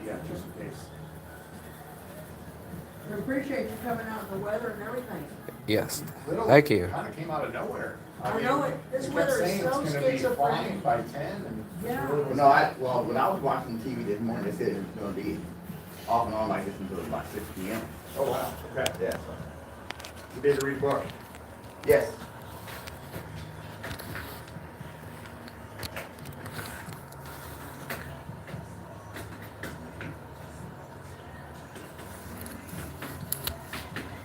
Yeah, just in case. I appreciate you coming out in the weather and everything. Yes. Literally, Thank you. Kind of came out of nowhere. I know it. This we weather kept is saying so it's gonna be flying schizophrenic. by 10 and it Yeah. really was No, well, when I was watching TV this morning, they said it was gonna be off and on like this until about 6 p.m. Oh, wow, okay. Yeah. You did read the book. Yes.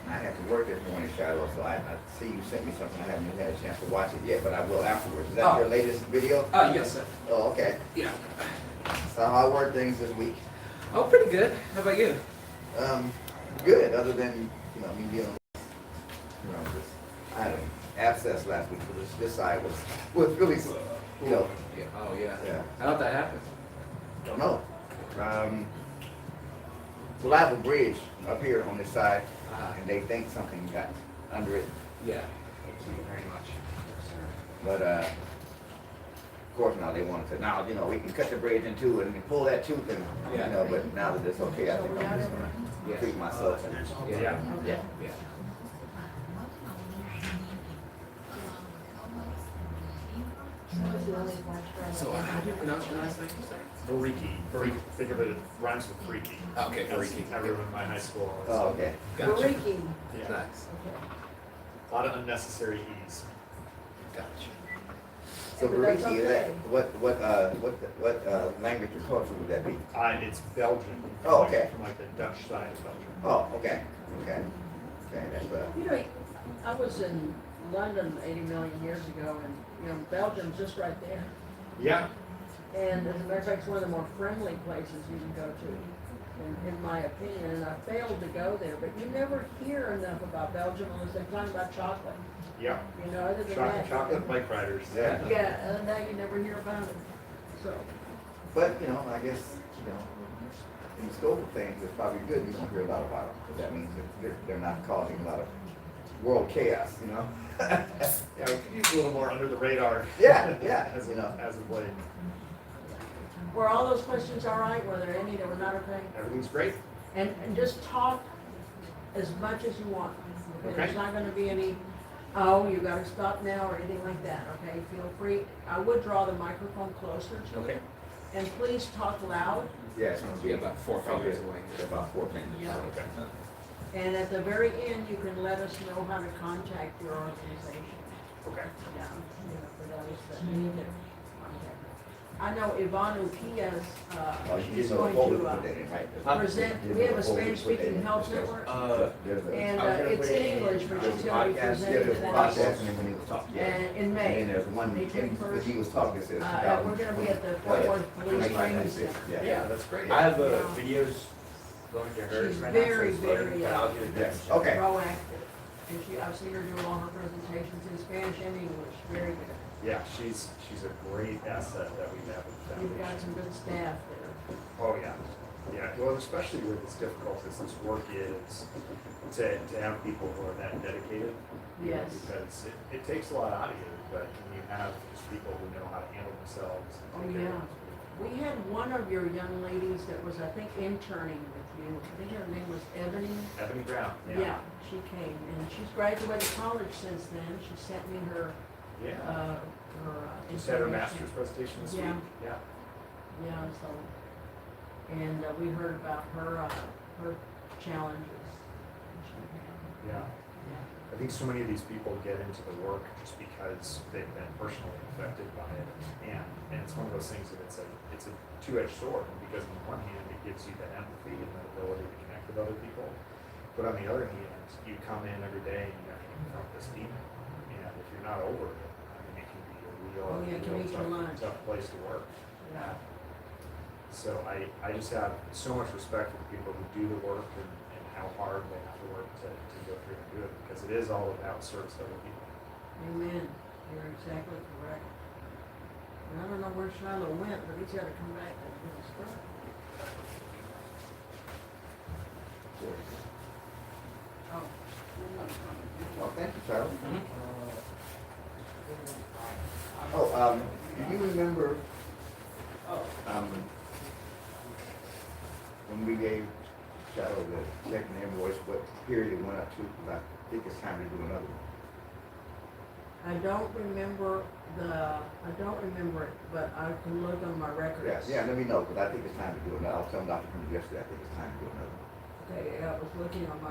I had to work this morning, Shiloh, so I see you sent me something. I haven't had a chance to watch it yet, but I will afterwards. Is that Oh. your latest video? Yes, sir. Oh, okay. Yeah. So how were things this week? Oh, pretty good. How about you? Good, other than, me dealing with, this, I had an abscess last week, so this side was really, Yeah. Oh, yeah. Yeah. How'd that happen? don't know. Well, I have a bridge up here on this side, and they think something got under it, Yeah. Thank you very much. but, of course, now they wanted to, now, we can cut the bridge in two and pull that tooth and, Yeah. but now that it's okay, I think I'm just gonna Yeah. treat myself and, Yeah. Yeah. yeah. Yeah. So, how do you pronounce your last name, sir? Vereecke. Think of it, rhymes with freaky. Okay, That's Vereecke. everyone in my high school. Oh, okay. Gotcha. Vereecke. Yeah. Nice. A lot of unnecessary E's. Gotcha. So But that's Vereecke, is that, okay. what language or culture would that be? It's Belgian. Oh, okay. From like the Dutch side of Belgium. Oh, okay, okay. Okay, that's, You know, I was in London 80 million years ago, and, Belgium's just right there. Yeah. And as a matter of fact, it's one of the more friendly places you can go to, in my opinion. And I failed to go there, but you never hear enough about Belgium unless they're talking about chocolate. Yeah. Other than that. Chocolate bike riders. Yeah. Yeah, other than that, you never hear about it. So, but, I guess, in the scope of things, it's probably good you don't hear a lot about them, because that means that they're not causing a lot of world chaos, Yeah, we could use a little more under the radar. Yeah, yeah, As of late. were all those questions all right? Were there any that were not okay? Everything's great. And just talk as much as you want. Okay. There's not gonna be any, oh, you gotta stop now or anything like that, okay? Feel free. I would draw the microphone closer to you. Okay. And please talk loud. Yeah, it's gonna Be be about 4 fingers away. about 4 fingers. Yeah. Okay. And at the very end, you can let us know how to contact your organization. Okay. Yeah, for those that need to contact. I know Iván Ukias, Oh, you she's didn't know going what we to put that in, right? present, we have a Spanish-speaking health network, There's a- and I was gonna it's put in it English, but she's gonna be podcast, presenting there's a that. podcast, and then when he was talking, yeah. And in And May. then there's one, May when 21st. he was talking, it says. We're gonna be at the Fort Worth Police Training Center. Yeah, that's great. I have Yeah. videos going to hers She's right now. so very, it's loading, very, but I'll do it Yes, next. okay. Proactive. And I've seen her do all her presentations in Spanish and English, very good. Yeah, she's a great asset that we have with the You've got foundation. some good staff there. Oh, yeah. Yeah, well, especially with as difficult as this work is, to have people who are that dedicated. Yes. Because it takes a lot out of you, but when you have just people who know how to handle themselves. and Oh, take care yeah. of We had one of your young ladies that was, I think, interning with you. I think her name was Ebony. Ebony Brown, Yeah, she came, and she's graduated college since then. She sent me her, Yeah. her Just had her information. master's presentation this Yeah. week. Yeah. Yeah, so, and we heard about her, her challenges. Yeah. Yeah. I think so many of these people get into the work just because they've been personally affected by it. And it's one of those things that it's a two-edged sword, because on the one hand, it gives you the empathy and the ability to connect with other people. But on the other hand, you come in every day and you have to confront this demon. And if you're not over it, I mean, it can be a real, Oh, yeah, it can real eat your lunch. tough place to work. Yeah. So I just have so much respect for the people who do the work and how hard they have to work to go through and do it, because it is all about service to other people. Amen. You're exactly correct. And I don't know where Shiloh went, but he's gotta come back and do his stuff. Oh. Oh, thank you, Charlie. Mm-hmm. Oh, do you remember, when we gave Shadow the second invoice, what period it went up to, because I think it's time to do another one. I don't remember it, but I can look on my records. Yeah, let me know, because I think it's time to do another. I was telling Dr. Cruz yesterday, I think it's time to do another one. Okay, yeah,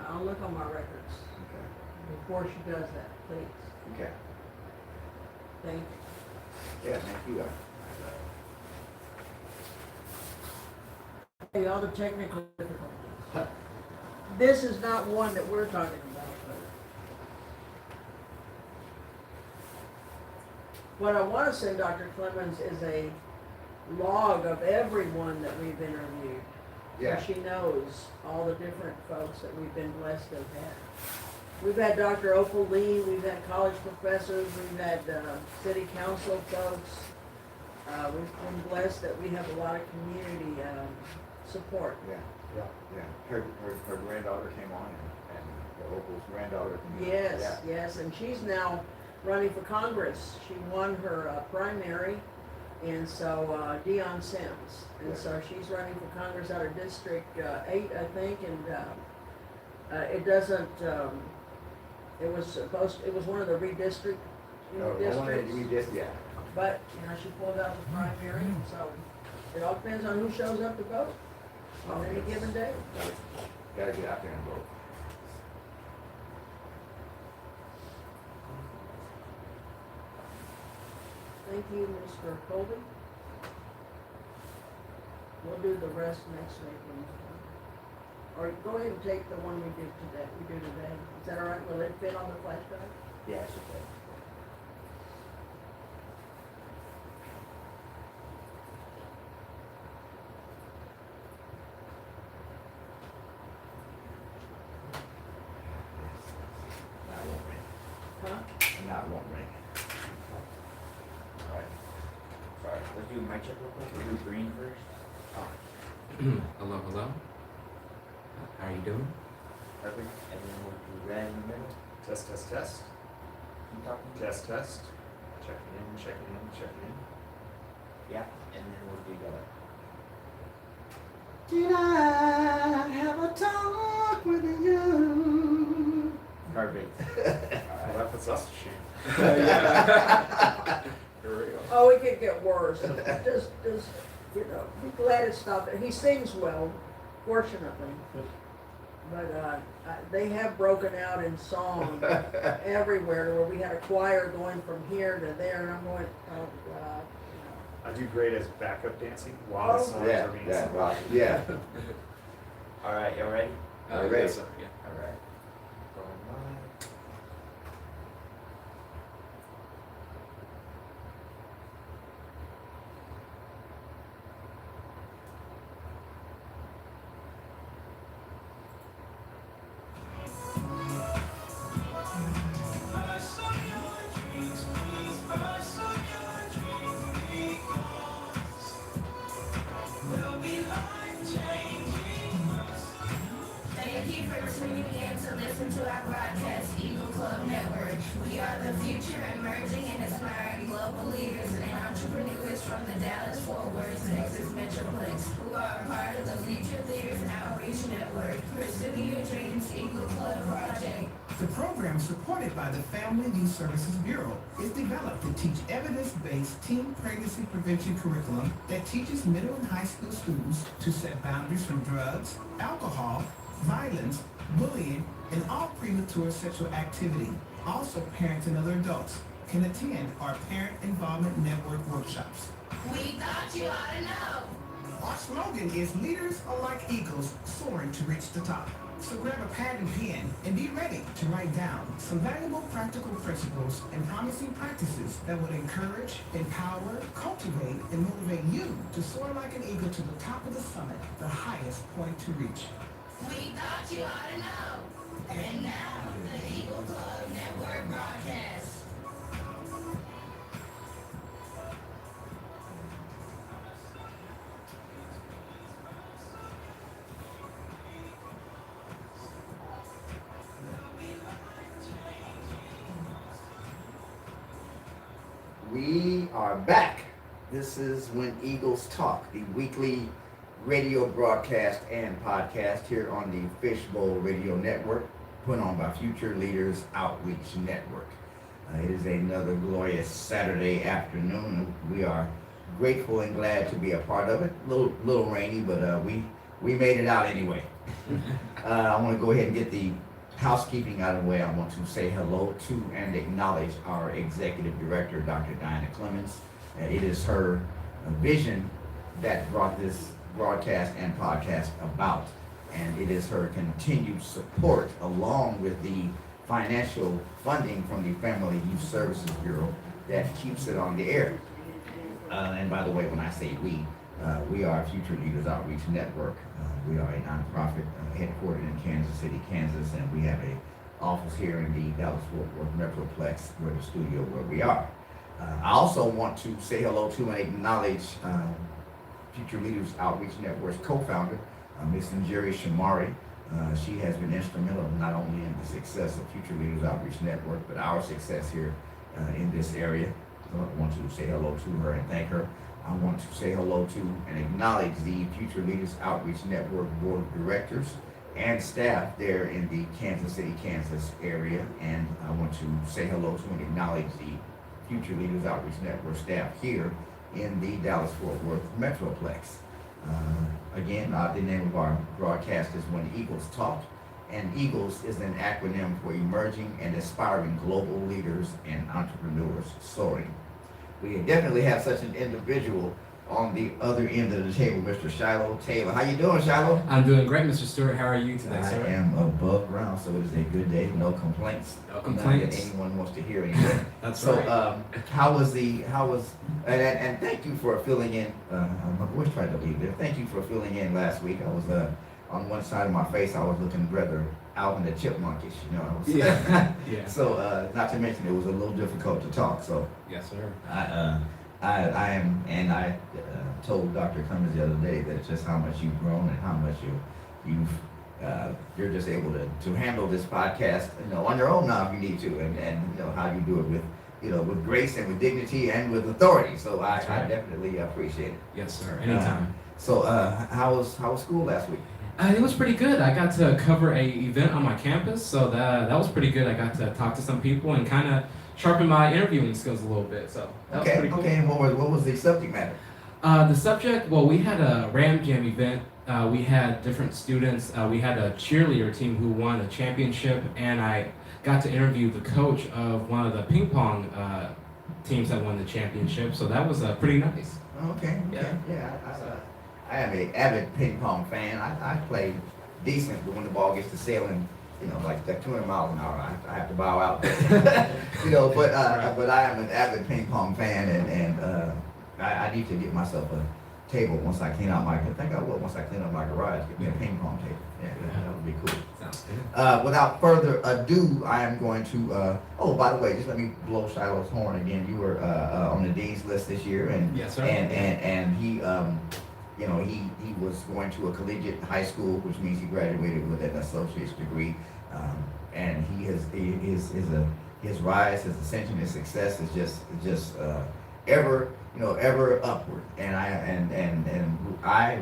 I'll look on my records Okay, before she does that, please. okay. Thank you. Yeah, thank you. Okay, all the technical difficulties. This is not one that we're talking about, but what I want to send Dr. Clemens is a log of everyone that we've interviewed. Yeah. So she knows all the different folks that we've been blessed to have had. We've had Dr. Opal Lee, we've had college professors, we've had city council folks. We've been blessed that we have a lot of community support. Yeah, Yeah. yeah. Her granddaughter came on, and the Opal's granddaughter. Yes, yes, and she's now running for Congress. She won her primary, and so Dion Sims. And Yeah. so she's running for Congress out of District 8, I think, and it doesn't, it was one of the redistrict, districts. Yeah. But, she pulled out the primary, so it all depends on who shows up to vote on any given day. Gotta get out there and vote. Thank you, Mr. Colby. We'll do the rest next week. Or go ahead and take the one we do today. Is that all right? Will it fit on the flash drive? Yes, okay. Now it won't ring. Huh? Now it won't ring. Alright. Sorry, let's do my check real quick. We'll do green first. Hello, hello. How are you doing? Perfect. And then we'll do red in the middle. Test, test, test. Keep talking. Test, test. Checking in, checking in, checking in. Yeah. And then we'll do yellow. Did I have a talk with you? Perfect. Well, that puts us to shame. Here we go. Oh, it could get worse. Just, be glad it stopped. He sings well, fortunately. But they have broken out in song everywhere, where we had a choir going from here to there, and I'm going, oh God. I do great as backup dancing while the songs Yeah, are being yeah, sung. right, yeah. Alright, y'all ready? Ready. Yes, sir. Yeah. Alright. Going live. Thank you for tuning in to listen to our broadcast, Eagle Club Network. We are the future emerging and aspiring global leaders and entrepreneurs from the Dallas-Fort Worth, Texas Metroplex, who are a part of the Future Leaders Outreach Network. Pursue your dreams, Eagle Club Project. The program, supported by the Family Youth Services Bureau, is developed to teach evidence-based teen pregnancy prevention curriculum that teaches middle and high school students to set boundaries from drugs, alcohol, violence, bullying, and all premature sexual activity. Also, parents and other adults can attend our Parent Involvement Network workshops. We thought you ought to know. Our slogan is leaders are like eagles soaring to reach the top. So grab a pad and pen and be ready to write down some valuable practical principles and promising practices that will encourage, empower, cultivate, and motivate you to soar like an eagle to the top of the summit, the highest point to reach. We thought you ought to know. And now, the Eagle Club Network broadcast. We are back. This is When Eagles Talk, the weekly radio broadcast and podcast here on the Fishbowl Radio Network, put on by Future Leaders Outreach Network. It is another glorious Saturday afternoon. We are grateful and glad to be a part of it. Little rainy, but we made it out anyway. I want to go ahead and get the housekeeping out of the way. I want to say hello to and acknowledge our Executive Director, Dr. Diana Clemens. It is her vision that brought this broadcast and podcast about, and it is her continued support along with the financial funding from the Family Youth Services Bureau that keeps it on the air. And by the way, when I say we are Future Leaders Outreach Network. We are a nonprofit headquartered in Kansas City, Kansas, and we have an office here in the Dallas-Fort Worth Metroplex, where the studio where we are. I also want to say hello to and acknowledge Future Leaders Outreach Network's co-founder, Ms. Njeri Shamari. She has been instrumental not only in the success of Future Leaders Outreach Network, but our success here in this area. So I want to say hello to her and thank her. I want to say hello to and acknowledge the Future Leaders Outreach Network Board of Directors and staff there in the Kansas City, Kansas area. And I want to say hello to and acknowledge the Future Leaders Outreach Network staff here in the Dallas-Fort Worth Metroplex. Again, the name of our broadcast is When Eagles Talk, and EAGLES is an acronym for Emerging and Aspiring Global Leaders and Entrepreneurs Soaring. We definitely have such an individual on the other end of the table, Mr. Shiloh Taylor. How you doing, Shiloh? I'm doing great, Mr. Stewart. How are you today, sir? I am above ground, so it is a good day. No complaints. No complaints. Not that anyone wants to hear anything. That's so, right. And thank you for filling in. My voice tried to leave there. Thank you for filling in last week. I was on one side of my face, I was looking rather Alvin the Chipmunkish, you know. I was, Yeah. Yeah. So, not to mention it was a little difficult to talk. So, Yes, sir. I told Dr. Cummins the other day that it's just how much you've grown and how much you're just able to handle this podcast, you know, on your own now if you need to, and you know how you do it with grace and with dignity and with authority. So I definitely appreciate it. Yes, sir. Anytime. How was school last week? It was pretty good. I got to cover a event on my campus, so that was pretty good. I got to talk to some people and kind of sharpen my interviewing skills a little bit. So that was pretty cool. Okay. And what was the subject matter? The subject, well, we had a Ram Jam event. We had different students. We had a cheerleader team who won a championship, and I got to interview the coach of one of the ping pong teams that won the championship. So that was pretty nice. Okay. Yeah. I am an avid ping pong fan. I play decent, but when the ball gets to sailing, you know, like 200 miles an hour, I have to bow out. You know, but I am an avid ping pong fan, and I need to get myself a table once I clean out once I clean out my garage, get me a ping pong table. Yeah, that would be cool. Sounds good. Without further ado, I am going to. Oh, by the way, just let me blow Shiloh's horn again. You were on the dean's list this year, and Yes, sir. and he. You know, he was going to a collegiate high school, which means he graduated with an associate's degree, and his rise, his ascension, his success is just ever upward. And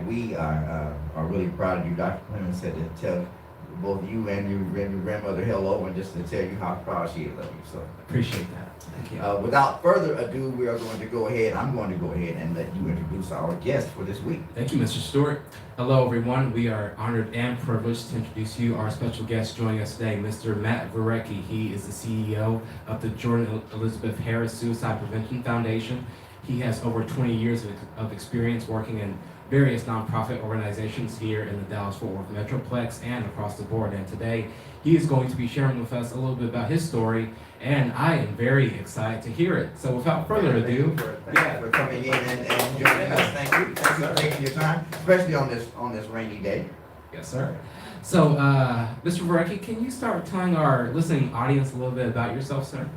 we are really proud of you. Dr. Clemens said to tell both you and your grandmother hello, and just to tell you how proud she is of you. So Appreciate that. Thank you. Without further ado, I'm going to go ahead and let you introduce our guest for this week. Thank you, Mr. Stewart. Hello, everyone. We are honored and privileged to introduce you our special guest joining us today, Mr. Matt Vereecke. He is the CEO of the Jordan Elizabeth Harris Suicide Prevention Foundation. He has over 20 years of experience working in various nonprofit organizations here in the Dallas-Fort Worth Metroplex and across the board. And today, he is going to be sharing with us a little bit about his story, and I am very excited to hear it. So without further ado, Thank you for coming in and joining us. Thank you for taking your time, especially on this rainy day. Yes, sir. So, Mr. Vereecke, can you start telling our listening audience a little bit about yourself, sir?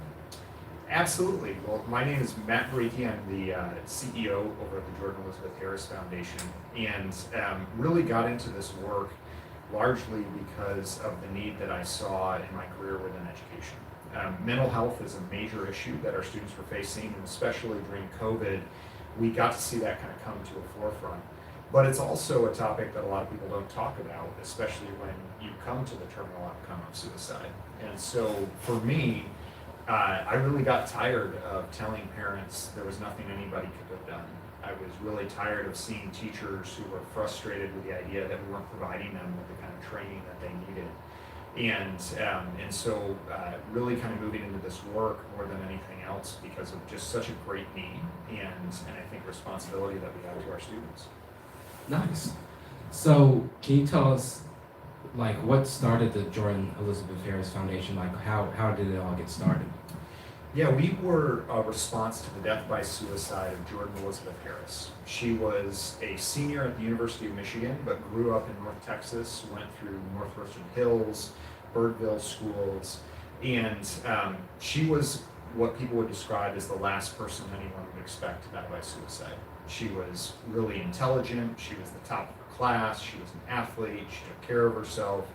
Absolutely. Well, my name is Matt Vereecke. I'm the CEO over at the Jordan Elizabeth Harris Foundation, and really got into this work largely because of the need that I saw in my career within education. Mental health is a major issue that our students were facing, and especially during COVID, we got to see that kind of come to a forefront. But it's also a topic that a lot of people don't talk about, especially when you come to the terminal outcome of suicide. And so for me, I really got tired of telling parents there was nothing anybody could have done. I was really tired of seeing teachers who were frustrated with the idea that we weren't providing them with the kind of training that they needed. And so really kind of moving into this work more than anything else because of just such a great need and I think responsibility that we have to our students. Nice. So, can you tell us, like, what started the Jordan Elizabeth Harris Foundation? Like, how did it all get started? Yeah, we were a response to the death by suicide of Jordan Elizabeth Harris. She was a senior at the University of Michigan, but grew up in North Texas, went through Northwestern Hills, Birdville schools, and she was what people would describe as the last person anyone would expect to die by suicide. She was really intelligent, she was the top of her class, she was an athlete, she took care of herself,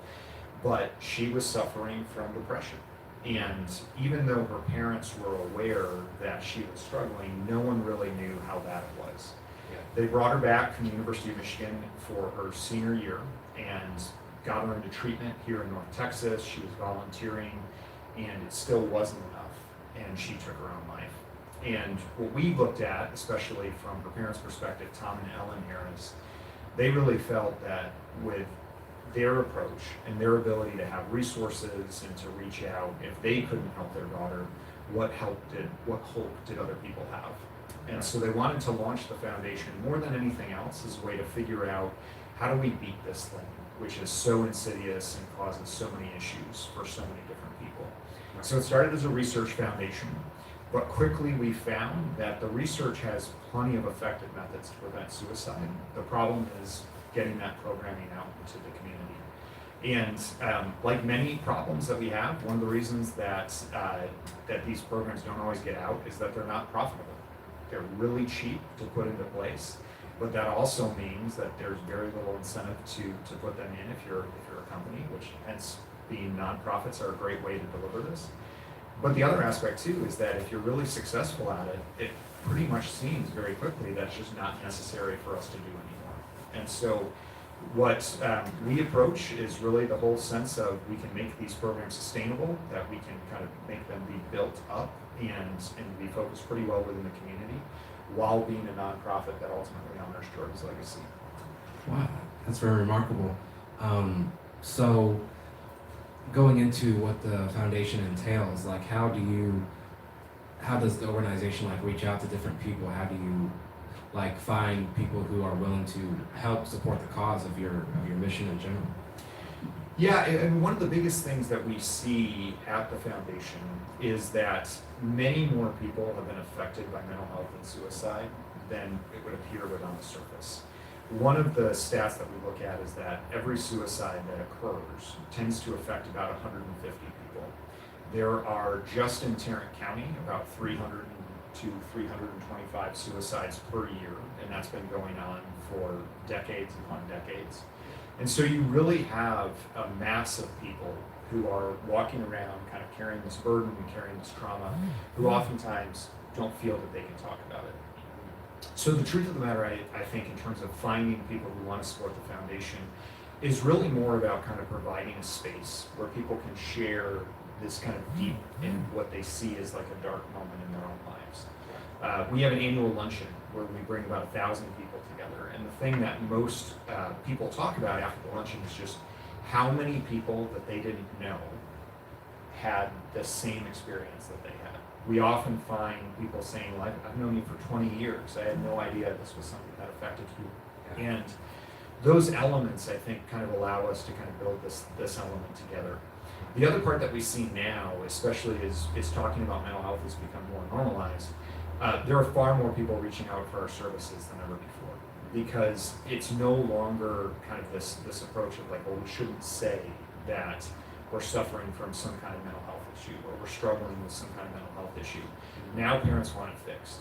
but she was suffering from depression. And even though her parents were aware that she was struggling, no one really knew how bad it was. Yeah. They brought her back from the University of Michigan for her senior year and got her into treatment here in North Texas. She was volunteering, and it still wasn't enough, and she took her own life. And what we looked at, especially from her parents' perspective, Tom and Ellen Harris, they really felt that with their approach and their ability to have resources and to reach out, if they couldn't help their daughter, what hope did other people have? And so they wanted to launch the foundation more than anything else as a way to figure out how do we beat this thing, which is so insidious and causes so many issues for so many different people. So it started as a research foundation, but quickly we found that the research has plenty of effective methods to prevent suicide. The problem is getting that programming out into the community. And like many problems that we have, one of the reasons that these programs don't always get out is that they're not profitable. They're really cheap to put into place, but that also means that there's very little incentive to put them in if you're a company, which hence being nonprofits are a great way to deliver this. But the other aspect too is that if you're really successful at it, it pretty much seems very quickly that's just not necessary for us to do anymore. And so what we approach is really the whole sense of we can make these programs sustainable, that we can kind of make them be built up and be focused pretty well within the community while being a nonprofit that ultimately honors Jordan's legacy. Wow, that's very remarkable. So going into what the foundation entails, like how does the organization like reach out to different people? How do you like find people who are willing to help support the cause of your mission in general? Yeah, and one of the biggest things that we see at the foundation is that many more people have been affected by mental health and suicide than it would appear would on the surface. One of the stats that we look at is that every suicide that occurs tends to affect about 150 people. There are just in Tarrant County about 300 to 325 suicides per year, and that's been going on for decades upon decades. And so you really have a mass of people who are walking around kind of carrying this burden and carrying this trauma, who oftentimes don't feel that they can talk about it. So the truth of the matter, I think, in terms of finding people who want to support the foundation, is really more about kind of providing a space where people can share this kind of deep in what they see as like a dark moment in their own lives. We have an annual luncheon where we bring about 1,000 people together, and the thing that most people talk about after the luncheon is just how many people that they didn't know had the same experience that they had. We often find people saying, well, I've known you for 20 years. I had no idea this was something that affected you. And those elements, I think, kind of allow us to kind of build this element together. The other part that we see now, especially is talking about mental health has become more normalized. There are far more people reaching out for our services than ever before, because it's no longer kind of this approach of like, well, we shouldn't say that we're suffering from some kind of mental health issue or we're struggling with some kind of mental health issue. Now parents want it fixed.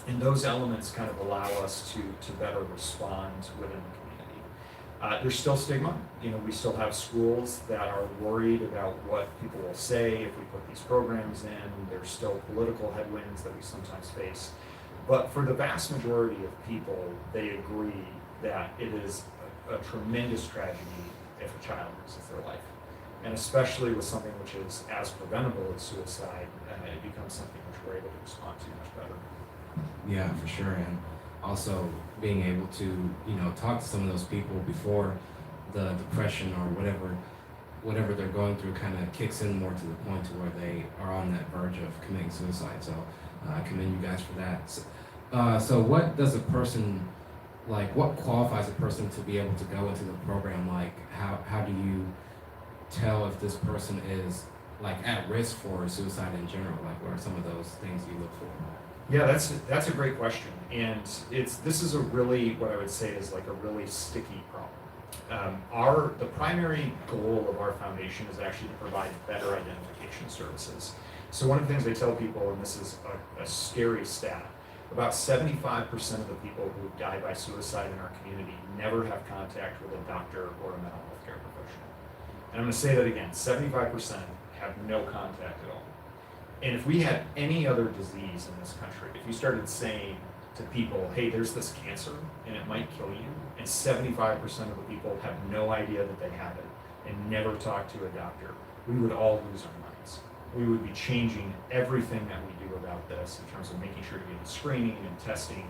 And those elements kind of allow us to better respond within the community. There's still stigma. You know, we still have schools that are worried about what people will say if we put these programs in. There's still political headwinds that we sometimes face. But for the vast majority of people, they agree that it is a tremendous tragedy if a child loses their life. And especially with something which is as preventable as suicide, it becomes something which we're able to respond to much better. Yeah, for sure. And also being able to, talk to some of those people before the depression or whatever they're going through kind of kicks in more to the point to where they are on that verge of committing suicide. So I commend you guys for that. So what does a person, what qualifies a person to be able to go into the program? Like, how do you tell if this person is at risk for suicide in general? Like, what are some of those things you look for? Yeah, that's a great question, and this is a really, what I would say is a really sticky problem. The primary goal of our foundation is actually to provide better identification services. So one of the things I tell people, and this is a scary stat, about 75% of the people who die by suicide in our community never have contact with a doctor or a mental health care professional. And I'm going to say that again, 75% have no contact at all. And if we had any other disease in this country, if you started saying to people, hey, there's this cancer and it might kill you, and 75% of the people have no idea that they have it and never talk to a doctor, we would all lose our minds. We would be changing everything that we do about this in terms of making sure to get screening and testing.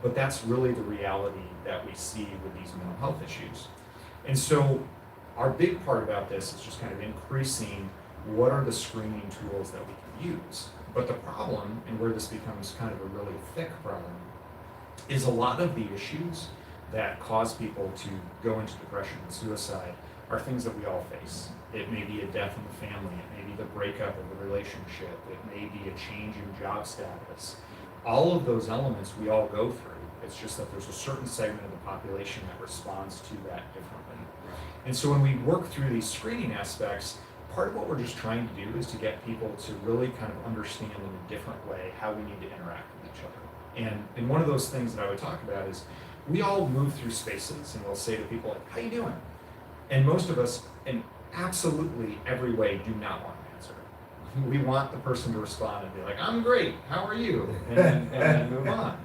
But that's really the reality that we see with these mental health issues. And so our big part about this is just kind of increasing what are the screening tools that we can use. But the problem, and where this becomes kind of a really thick problem, is a lot of the issues that cause people to go into depression and suicide are things that we all face. It may be a death in the family, it may be the breakup of a relationship, it may be a change in job status. All of those elements we all go through. It's just that there's a certain segment of the population that responds to that differently. And so when we work through these screening aspects, part of what we're just trying to do is to get people to really kind of understand in a different way how we need to interact with each other. And one of those things that I would talk about is we all move through spaces and we'll say to people, like, how you doing? And most of us, in absolutely every way, do not want an answer. We want the person to respond and be like, I'm great, how are you? And then move on.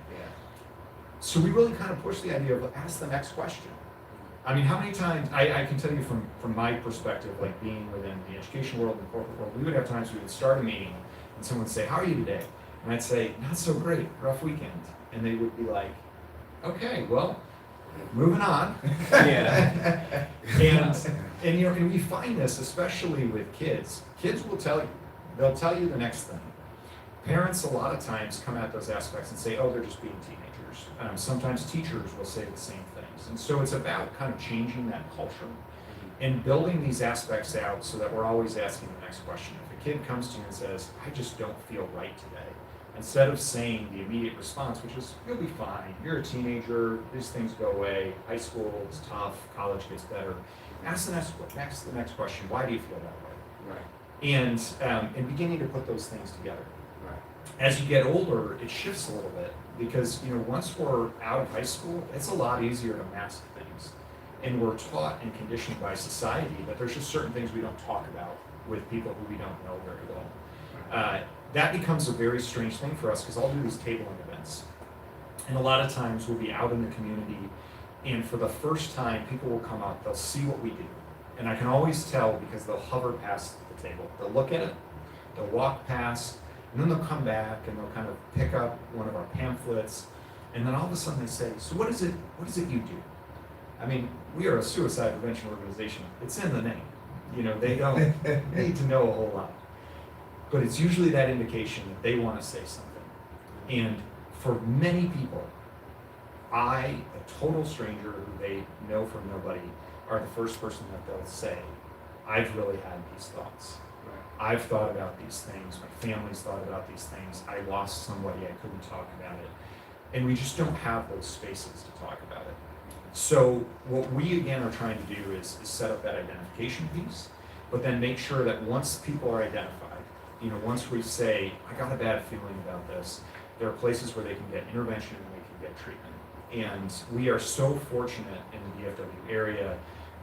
So we really kind of push the idea of ask the next question. I mean, how many times, I can tell you from my perspective, like being within the education world and the corporate world, we would have times we would start a meeting and someone would say, how are you today? And I'd say, not so great, rough weekend. And they would be like, okay, well, moving on. Yeah. And we find this, especially with kids. Kids will tell you, they'll tell you the next thing. Parents a lot of times come at those aspects and say, oh, they're just being teenagers. Sometimes teachers will say the same things. And so it's about kind of changing that culture and building these aspects out so that we're always asking the next question. If a kid comes to you and says, I just don't feel right today, instead of saying the immediate response, which is, you'll be fine, you're a teenager, these things go away, high school is tough, college gets better, ask the next question, why do you feel that way? Right. And beginning to put those things together. Right. As you get older, it shifts a little bit because once we're out of high school, it's a lot easier to mask things. And we're taught and conditioned by society that there's just certain things we don't talk about with people who we don't know very well. That becomes a very strange thing for us because I'll do these tabling events. And a lot of times we'll be out in the community and for the first time people will come up, they'll see what we do. And I can always tell because they'll hover past the table. They'll look at it, they'll walk past, and then they'll come back and they'll kind of pick up one of our pamphlets, and then all of a sudden they say, so what is it you do? I mean, we are a suicide prevention organization. It's in the name. They don't need to know a whole lot. But it's usually that indication that they want to say something. And for many people, a total stranger who they know from nobody, are the first person that they'll say, I've really had these thoughts. I've thought about these things, my family's thought about these things, I lost somebody, I couldn't talk about it. And we just don't have those spaces to talk about it. So what we again are trying to do is set up that identification piece, but then make sure that once people are identified, once we say, I got a bad feeling about this, there are places where they can get intervention and they can get treatment. And we are so fortunate in the DFW area.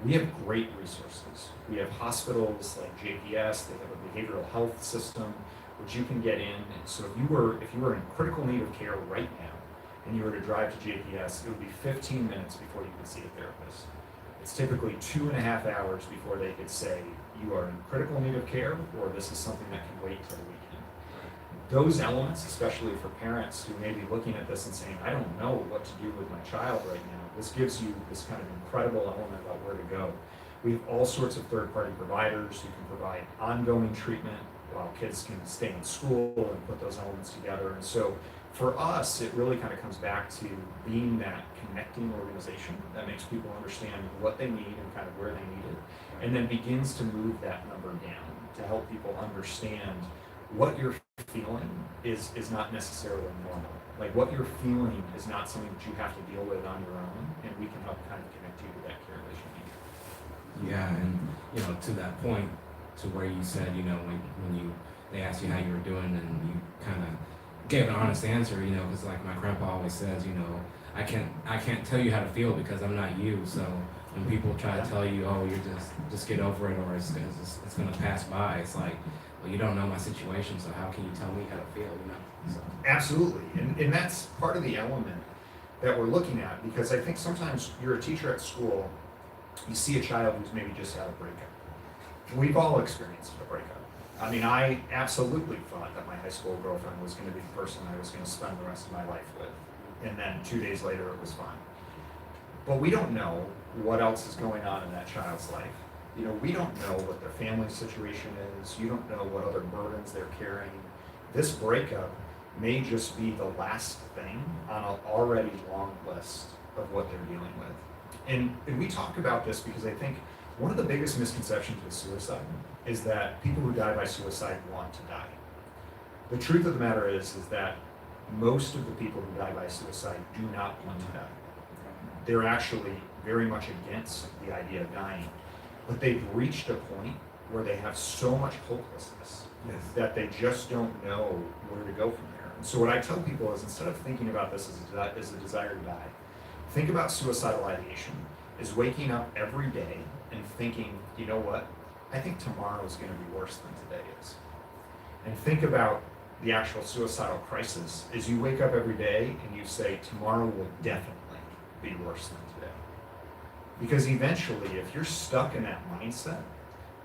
We have great resources. We have hospitals like JPS, they have a behavioral health system which you can get in. So if you were in critical need of care right now, and you were to drive to JPS, it would be 15 minutes before you could see a therapist. It's typically 2.5 hours before they could say, you are in critical need of care, or this is something that can wait till the weekend. Those elements, especially for parents who may be looking at this and saying, I don't know what to do with my child right now, this gives you this kind of incredible element about where to go. We have all sorts of third-party providers who can provide ongoing treatment while kids can stay in school and put those elements together. And so for us, it really kind of comes back to being that connecting organization that makes people understand what they need and kind of where they need it, and then begins to move that number down to help people understand what you're feeling is not necessarily normal. Like what you're feeling is not something that you have to deal with on your own, and we can help kind of connect you to that care vision need. Yeah, and to that point, to where you said, when they asked you how you were doing, and you kind of gave an honest answer, because like my grandpa always says, I can't tell you how to feel because I'm not you. So when people try to tell you, oh, you're just get over it, or it's gonna pass by, it's like, well, you don't know my situation, so how can you tell me how to feel? So. Absolutely, and that's part of the element that we're looking at, because I think sometimes you're a teacher at school, you see a child who's maybe just had a breakup. We've all experienced a breakup. I mean, I absolutely thought that my high school girlfriend was going to be the person I was going to spend the rest of my life with, and then 2 days later it was fine. But we don't know what else is going on in that child's life. We don't know what their family situation is. You don't know what other burdens they're carrying. This breakup may just be the last thing on an already long list of what they're dealing with. And we talk about this because I think one of the biggest misconceptions with suicide is that people who die by suicide want to die. The truth of the matter is that most of the people who die by suicide do not want to die. They're actually very much against the idea of dying, but they've reached a point where they have so much hopelessness that they just don't know where to go from there. And so what I tell people is, instead of thinking about this as a desire to die, think about suicidal ideation as waking up every day and thinking, you know what, I think tomorrow is going to be worse than today is. And think about the actual suicidal crisis as you wake up every day and you say, tomorrow will definitely be worse than today. Because eventually, if you're stuck in that mindset,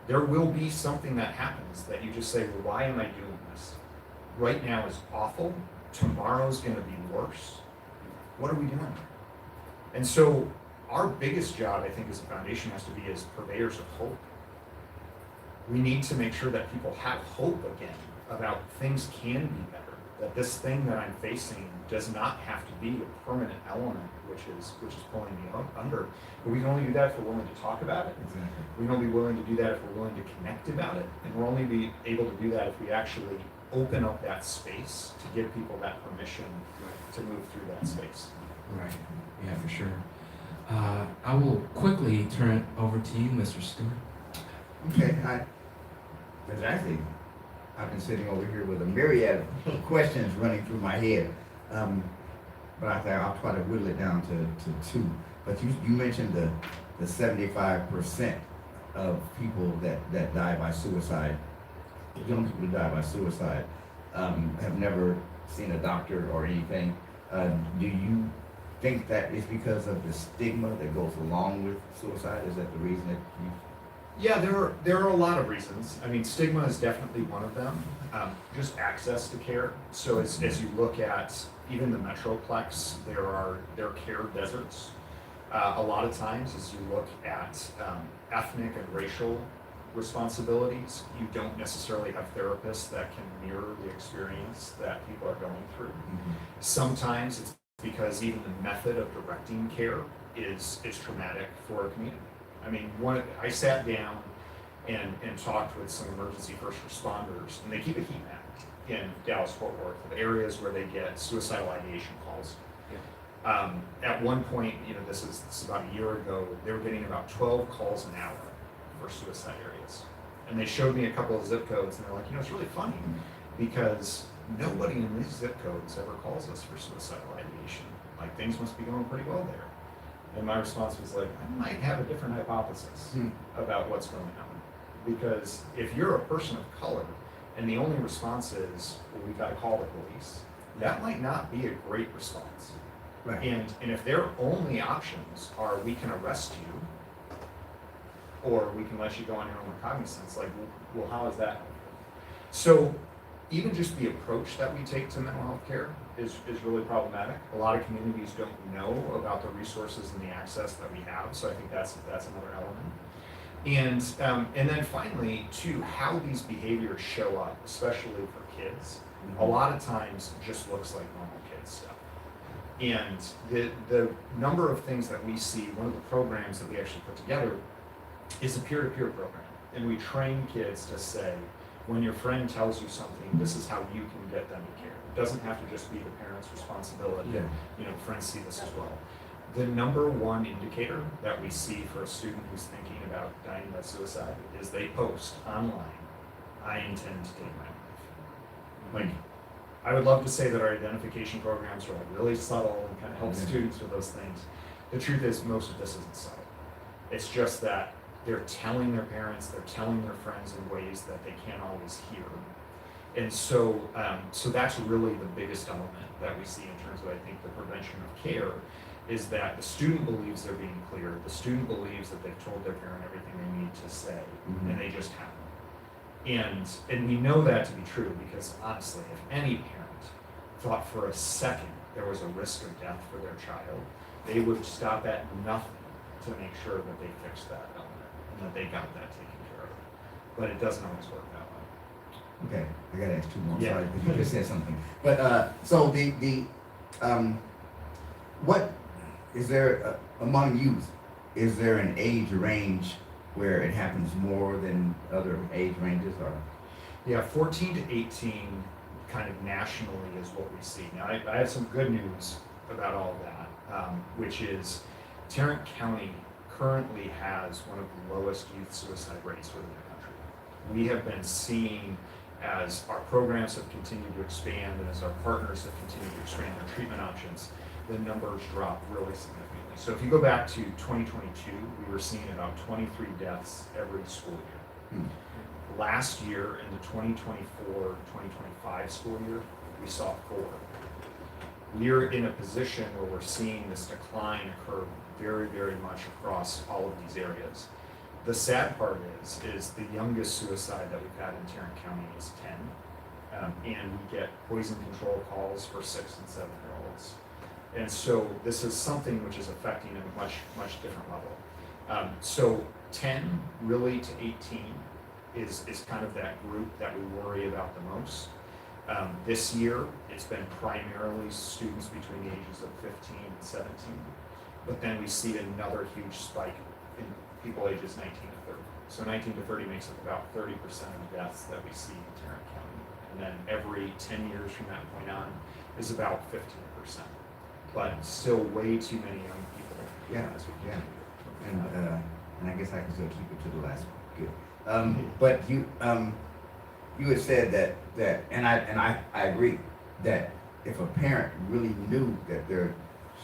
there will be something that happens that you just say, well, why am I doing this? Right now is awful. Tomorrow's going to be worse. What are we doing? And so our biggest job, I think, as a foundation has to be as purveyors of hope. We need to make sure that people have hope again about things can be better, that this thing that I'm facing does not have to be a permanent element which is pulling me under. But we can only do that if we're willing to talk about it. Exactly. We can only be willing to do that if we're willing to connect about it, and we'll only be able to do that if we actually open up that space to give people that permission to move through that space. Right. Yeah, for sure. I will quickly turn it over to you, Mr. Stewart. Okay, I've been sitting over here with a myriad of questions running through my head, but I think I'll try to whittle it down to two. But you mentioned the 75% of people that die by suicide, young people who die by suicide, have never seen a doctor or anything. Do you think that is because of the stigma that goes along with suicide? Is that the reason that you... Yeah, there are a lot of reasons. I mean, stigma is definitely one of them. Just access to care. So as you look at even the Metroplex, there are care deserts. A lot of times, as you look at ethnic and racial responsibilities, you don't necessarily have therapists that can mirror the experience that people are going through. Mm-hmm. Sometimes it's because even the method of directing care is traumatic for a community. I mean, I sat down and talked with some emergency first responders, and they keep a heat map in Dallas-Fort Worth of areas where they get suicidal ideation calls. Yeah. At one point, this is about a year ago, they were getting about 12 calls an hour for suicide areas. And they showed me a couple of zip codes, and they're like, it's really funny because nobody in these zip codes ever calls us for suicidal ideation. Like, things must be going pretty well there. And my response was like, I might have a different hypothesis about what's going on. Because if you're a person of color and the only response is, well, we've got to call the police, that might not be a great response. Right. And if their only options are we can arrest you, or we can let you go on your own recognizance, like, well, how is that? So even just the approach that we take to mental health care is really problematic. A lot of communities don't know about the resources and the access that we have, so I think that's another element. And then finally, too, how these behaviors show up, especially for kids, a lot of times just looks like normal kid stuff. And the number of things that we see, one of the programs that we actually put together is a peer-to-peer program. And we train kids to say, when your friend tells you something, this is how you can get them to care. It doesn't have to just be the parent's responsibility. Yeah. You know, friends see this as well. The number one indicator that we see for a student who's thinking about dying by suicide is they post online, I intend to take my life. Like, I would love to say that our identification programs are like really subtle and kind of help students with those things. The truth is, most of this isn't subtle. It's just that they're telling their parents, they're telling their friends in ways that they can't always hear. And so, so that's really the biggest element that we see in terms of, I think, the prevention of care, is that the student believes they're being clear, the student believes that they've told their parent everything they need to say, and they just haven't. And we know that to be true because honestly, if any parent thought for a second there was a risk of death for their child, they would stop at nothing to make sure that they fixed that element and that they got that taken care of. But it doesn't always work that way. Okay, I gotta ask two more. Yeah. Sorry, because you just said something. But so what is there among youth? Is there an age range where it happens more than other age ranges, or? Yeah, 14 to 18 kind of nationally is what we see. Now, I have some good news about all of that, which is Tarrant County currently has one of the lowest youth suicide rates within the country. We have been seeing, as our programs have continued to expand and as our partners have continued to expand their treatment options, the numbers drop really significantly. So if you go back to 2022, we were seeing about 23 deaths every school year. Last year, in the 2024-2025 school year, we saw 4. We're in a position where we're seeing this decline occur very, very much across all of these areas. The sad part is the youngest suicide that we've had in Tarrant County is 10, and we get poison control calls for 6 and 7-year-olds. And so this is something which is affecting at a much, much different level. So 10 really to 18 is kind of that group that we worry about the most. This year, it's been primarily students between the ages of 15 and 17, but then we see another huge spike in people ages 19 to 30. So 19 to 30 makes up about 30% of deaths that we see in Tarrant County. And then every 10 years from that point on is about 15%. But still way too many young people. Yeah, as we yeah. continue. And I guess I can still keep it to the last one. Good. But you had said that and I agree that if a parent really knew that their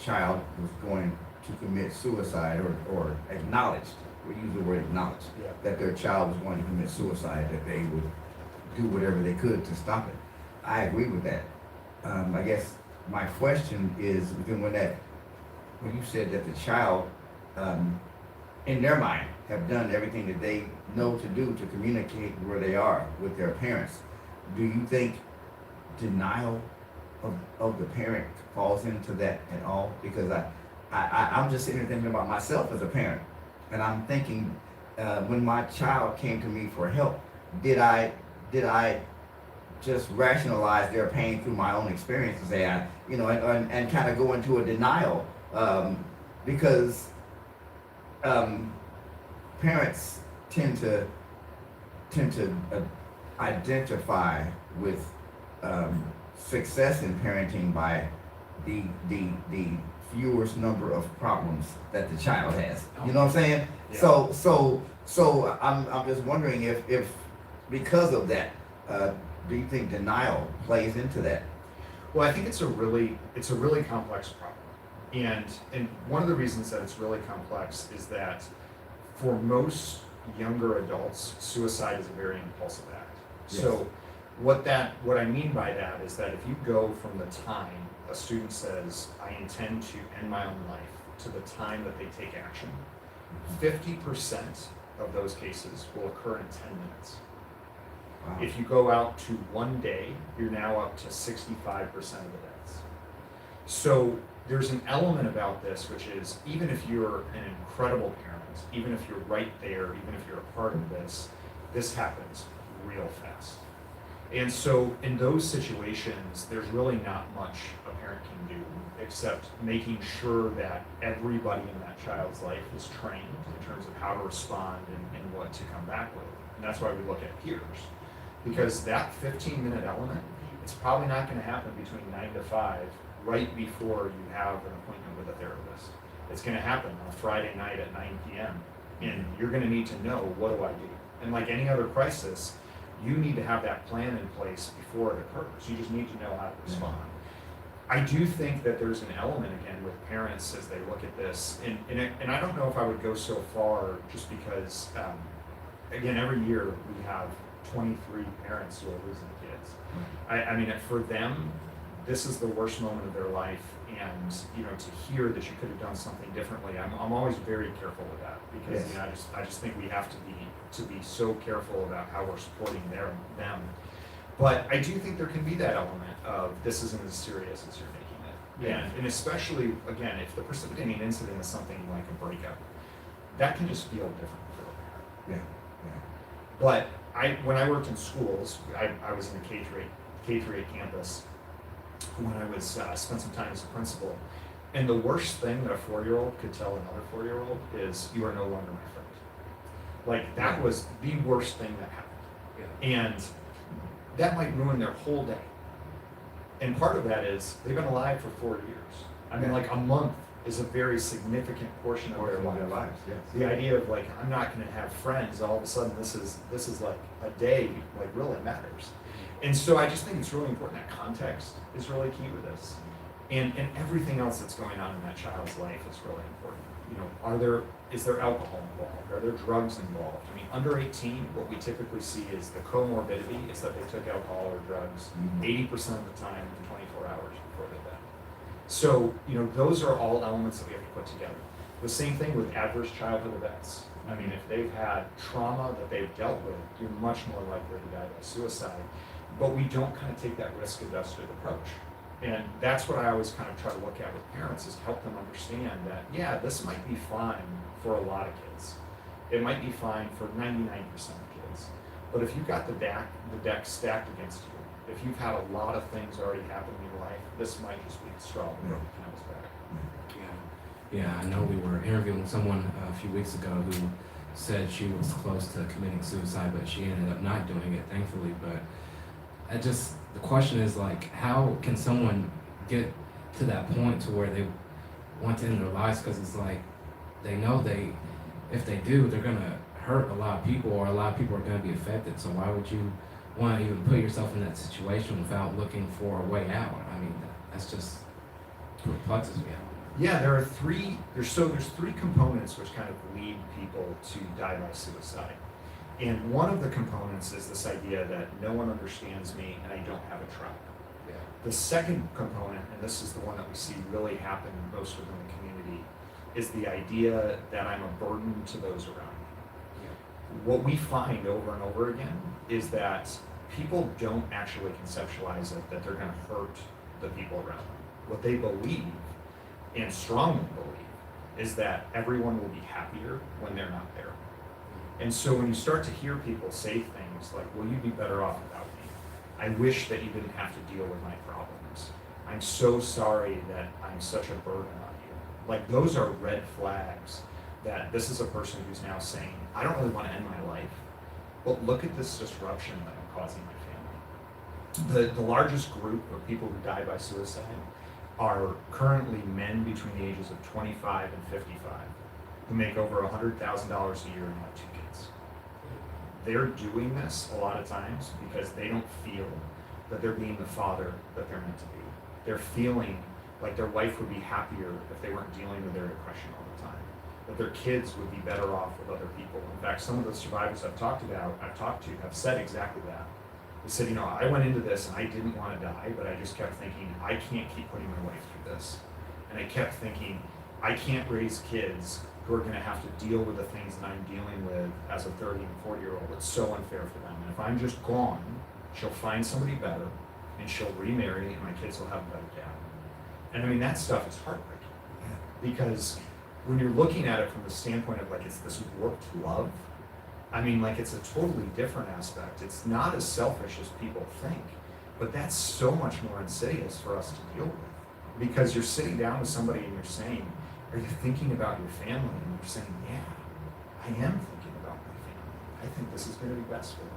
child was going to commit suicide or acknowledged, we use the word acknowledged, that their child was going to commit suicide, that they would do whatever they could to stop it. I agree with that. I guess my question is, when you said that the child, in their mind, have done everything that they know to do to communicate where they are with their parents, do you think denial of the parent falls into that at all? Because I'm just sitting here thinking about myself as a parent, and I'm thinking, when my child came to me for help, did I just rationalize their pain through my own experience and say, and kind of go into a denial, because parents tend to identify with success in parenting by the fewest number of problems that the child has. You know what I'm saying? Yeah. So I'm just wondering if because of that, do you think denial plays into that? Well, I think it's a really complex problem. And one of the reasons that it's really complex is that for most younger adults, suicide is a very impulsive act. Yes. So what I mean by that is that if you go from the time a student says, I intend to end my own life, to the time that they take action, 50% of those cases will occur in 10 minutes. Wow. If you go out to 1 day, you're now up to 65% of the deaths. So there's an element about this, which is, even if you're an incredible parent, even if you're right there, even if you're a part of this happens real fast. And so in those situations, there's really not much a parent can do except making sure that everybody in that child's life is trained in terms of how to respond and what to come back with. And that's why we look at peers. Because that 15-minute element, it's probably not going to happen between 9 to 5, right before you have an appointment with a therapist. It's going to happen on a Friday night at 9 p.m. And you're going to need to know, what do I do? And like any other crisis, you need to have that plan in place before it occurs. You just need to know how to respond. I do think that there's an element, again, with parents as they look at this, and I don't know if I would go so far, just because, again, every year we have 23 parents who are losing kids. I mean, for them, this is the worst moment of their life, and to hear that you could have done something differently, I'm always very careful with that, because Yes. I just think we have to be so careful about how we're supporting them. But I do think there can be that element of, this isn't as serious as you're making it. And especially, again, if the precipitating incident is something like a breakup, that can just feel different for a parent. Yeah. But when I worked in schools, I was in a K-8 campus when I was spent some time as a principal. And the worst thing that a 4-year-old could tell another 4-year-old is, you are no longer my friend. Like, that was the worst thing that happened. And that might ruin their whole day. And part of that is, they've been alive for 4 years. I mean, like, a month is a very significant portion of their lives. Yes. The idea of, like, I'm not going to have friends, all of a sudden this is like a day, like, really matters. And so I just think it's really important that context is really key with this. And everything else that's going on in that child's life is really important. Is there alcohol involved? Are there drugs involved? I mean, under 18, what we typically see is the comorbidity is that they took alcohol or drugs 80% of the time in 24 hours before they died. So, those are all elements that we have to put together. The same thing with adverse childhood events. I mean, if they've had trauma that they've dealt with, you're much more likely to die by suicide. But we don't kind of take that risk-adjusted approach. And that's what I always kind of try to look at with parents, is help them understand that, yeah, this might be fine for a lot of kids. It might be fine for 99% of kids. But if you've got the deck stacked against you, if you've had a lot of things already happen in your life, this might just be the straw that broke the camel's back. Yeah, I know we were interviewing someone a few weeks ago who said she was close to committing suicide, but she ended up not doing it, thankfully. But the question is, like, how can someone get to that point to where they want to end their lives? Because it's like, they know if they do, they're gonna hurt a lot of people, or a lot of people are gonna be affected. So why would you want to even put yourself in that situation without looking for a way out? I mean, that's just perplexes me. Yeah, there's three components which kind of lead people to die by suicide. And one of the components is this idea that no one understands me and I don't have a tribe. Yeah. The second component, and this is the one that we see really happen most within the community, is the idea that I'm a burden to those around me. Yeah. What we find over and over again is that people don't actually conceptualize it, that they're going to hurt the people around them. What they believe, and strongly believe, is that everyone will be happier when they're not there. And so when you start to hear people say things like, well, you'd be better off without me. I wish that you didn't have to deal with my problems. I'm so sorry that I'm such a burden on you. Like, those are red flags that this is a person who's now saying, I don't really want to end my life, but look at this disruption that I'm causing my family. The largest group of people who die by suicide are currently men between the ages of 25 and 55 who make over $100,000 a year and have 2 kids. They're doing this a lot of times because they don't feel that they're being the father that they're meant to be. They're feeling like their wife would be happier if they weren't dealing with their depression all the time, that their kids would be better off with other people. In fact, some of the survivors I've talked to have said exactly that. He said, you know, I went into this and I didn't want to die, but I just kept thinking, I can't keep putting my wife through this. And I kept thinking, I can't raise kids who are going to have to deal with the things that I'm dealing with as a 30 and 40-year-old. It's so unfair for them. And if I'm just gone, she'll find somebody better and she'll remarry and my kids will have a better dad. And I mean, that stuff is heartbreaking because when you're looking at it from the standpoint of like, it's this warped love, I mean, like, it's a totally different aspect. It's not as selfish as people think, but that's so much more insidious for us to deal with because you're sitting down with somebody and you're saying, are you thinking about your family? And you're saying, yeah, I am thinking about my family. I think this is going to be best for them.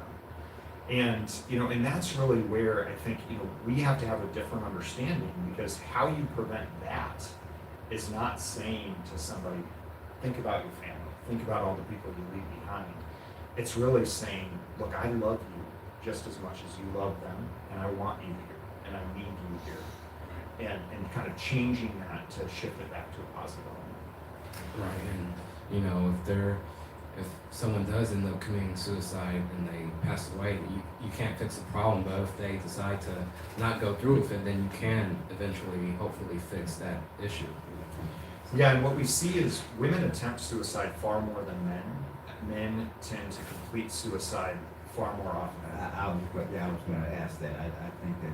And, you know, and that's really where I think, you know, we have to have a different understanding because how you prevent that is not saying to somebody, think about your family, think about all the people you leave behind. It's really saying, look, I love you just as much as you love them, and I want you here, and I need you here. And kind of changing that to shift it back to a positive element. Right, and you know, if someone does end up committing suicide and they pass away, you can't fix the problem, but if they decide to not go through with it, then you can eventually, hopefully, fix that issue. Yeah, and what we see is women attempt suicide far more than men. Men tend to complete suicide far more often. I was going to ask that. I think that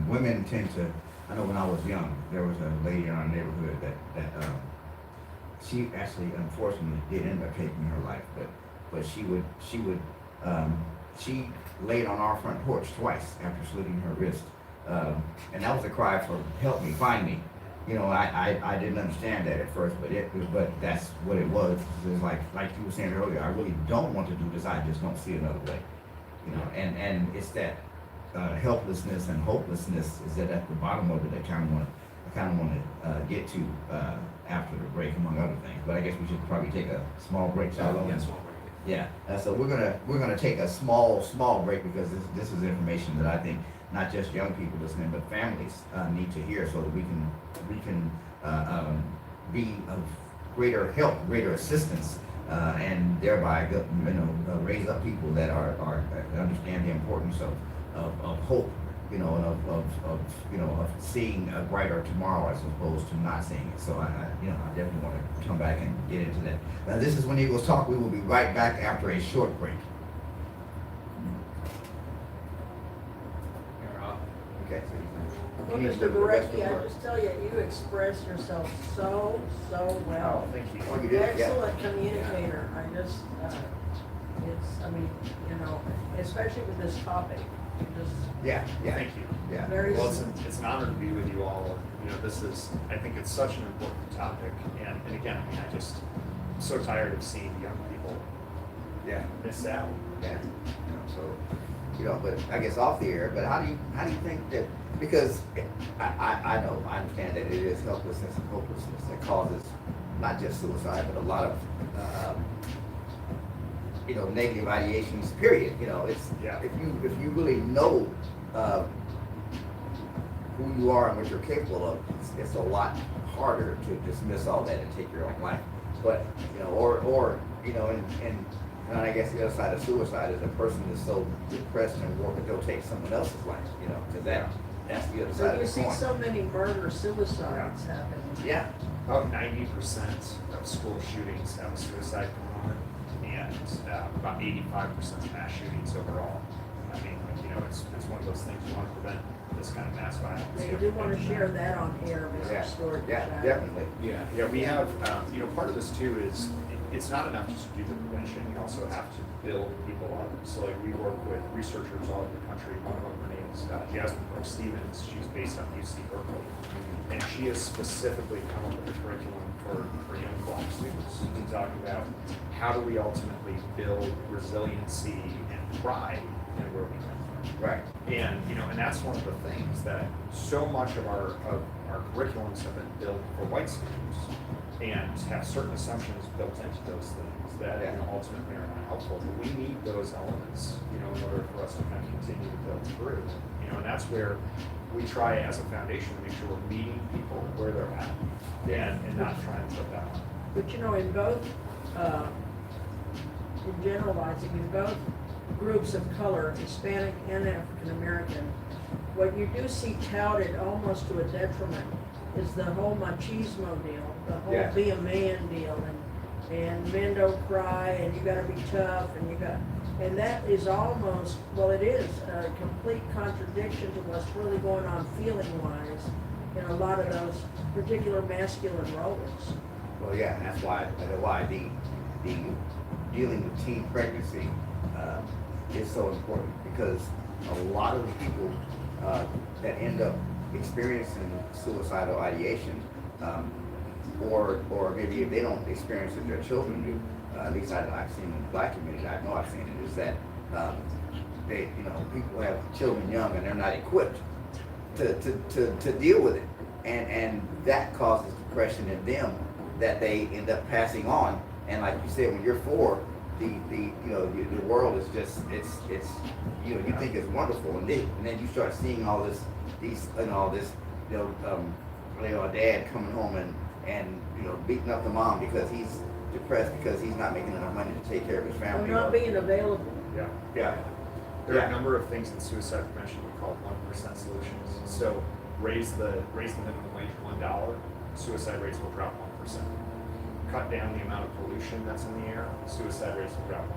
women tend to. I know when I was young, there was a lady in our neighborhood that she actually, unfortunately, did end up taking her life. But she laid on our front porch twice after slitting her wrist, and that was a cry for help me, find me. You know, I didn't understand that at first, but that's what it was. It was like you were saying earlier, I really don't want to do this, I just don't see another way. You know, and it's that helplessness and hopelessness is that at the bottom of it I kind of want to get to after the break, among other things. But I guess we should probably take a small break, shall we? Yeah, small break. Yeah. So we're gonna take a small break because this is information that I think not just young people listening, but families need to hear, so that we can be of greater help, greater assistance, and thereby raise up people that are understand the importance of hope, you know, and of seeing a brighter tomorrow as opposed to not seeing it. So I definitely want to come back and get into that. Now, this is When Eagles Talk. We will be right back after a short break. Okay. Well, Mr. Vereecke, I just tell you, you express yourself so well. Oh, thank you. Oh, you did? Excellent communicator. I just, especially with this topic, just Yeah. Thank you. Yeah. very. Well, it's an honor to be with you all. You know, I think it's such an important topic. And again, I mean, I'm so tired of seeing young people Yeah. miss out. Yeah. But I guess off the air. But how do you think that? Because I understand that it is helplessness and hopelessness that causes not just suicide, but a lot of negative ideations. Period. You know, it's if you really know who you are and what you're capable of, it's a lot harder to dismiss all that and take your own life. But and I guess the other side of suicide is a person is so depressed and warped that they'll take someone else's life, because that's the other side So of you the see coin. so many murder suicides happening. Yeah. About 90% of school shootings have a suicide component, and about 85% of mass shootings overall. I mean, it's one of those things you want to prevent this kind of mass violence. You do want to share that on air, Mr. Stewart. Yeah, definitely. Yeah, we have, part of this too is, it's not enough just to do the prevention, you also have to build people up. So like we work with researchers all over the country. One of them, her name is Jasmine Brooks-Stevens. She's based out of UC Berkeley. And she has specifically come up with a curriculum for young Black students to talk about how do we ultimately build resiliency and pride in where we come from. Right. And and that's one of the things that so much of our curriculums have been built for white students and have certain assumptions built into those things that ultimately are not helpful. But we need those elements, in order for us to kind of continue to build through. And that's where we try as a foundation to make sure we're meeting people where they're at and not trying to put that on. But in both, in generalizing, in both groups of color, Hispanic and African American, what you do see touted almost to a detriment is the whole machismo deal, the whole Yeah. be a man deal, and men don't cry, and you gotta be tough, and that is almost, well, it is a complete contradiction to what's really going on feeling-wise in a lot of those particular masculine roles. Well, yeah, and that's why the dealing with teen pregnancy is so important, because a lot of the people that end up experiencing suicidal ideation, or maybe if they don't experience it, their children do. At least I've seen in the Black community, I know I've seen it, is that they, people have children young and they're not equipped to deal with it, and that causes depression in them that they end up passing on. And like you said, when you're 4, the world is just it's you think it's wonderful, and then you start seeing all this dad coming home and beating up the mom because he's depressed because he's not making enough money to take care of his Or family. not being available. Yeah. Yeah. There are a number of things in suicide prevention we call 1% solutions. So raise the minimum wage $1, suicide rates will drop 1%. Cut down the amount of pollution that's in the air, suicide rates will drop 1%.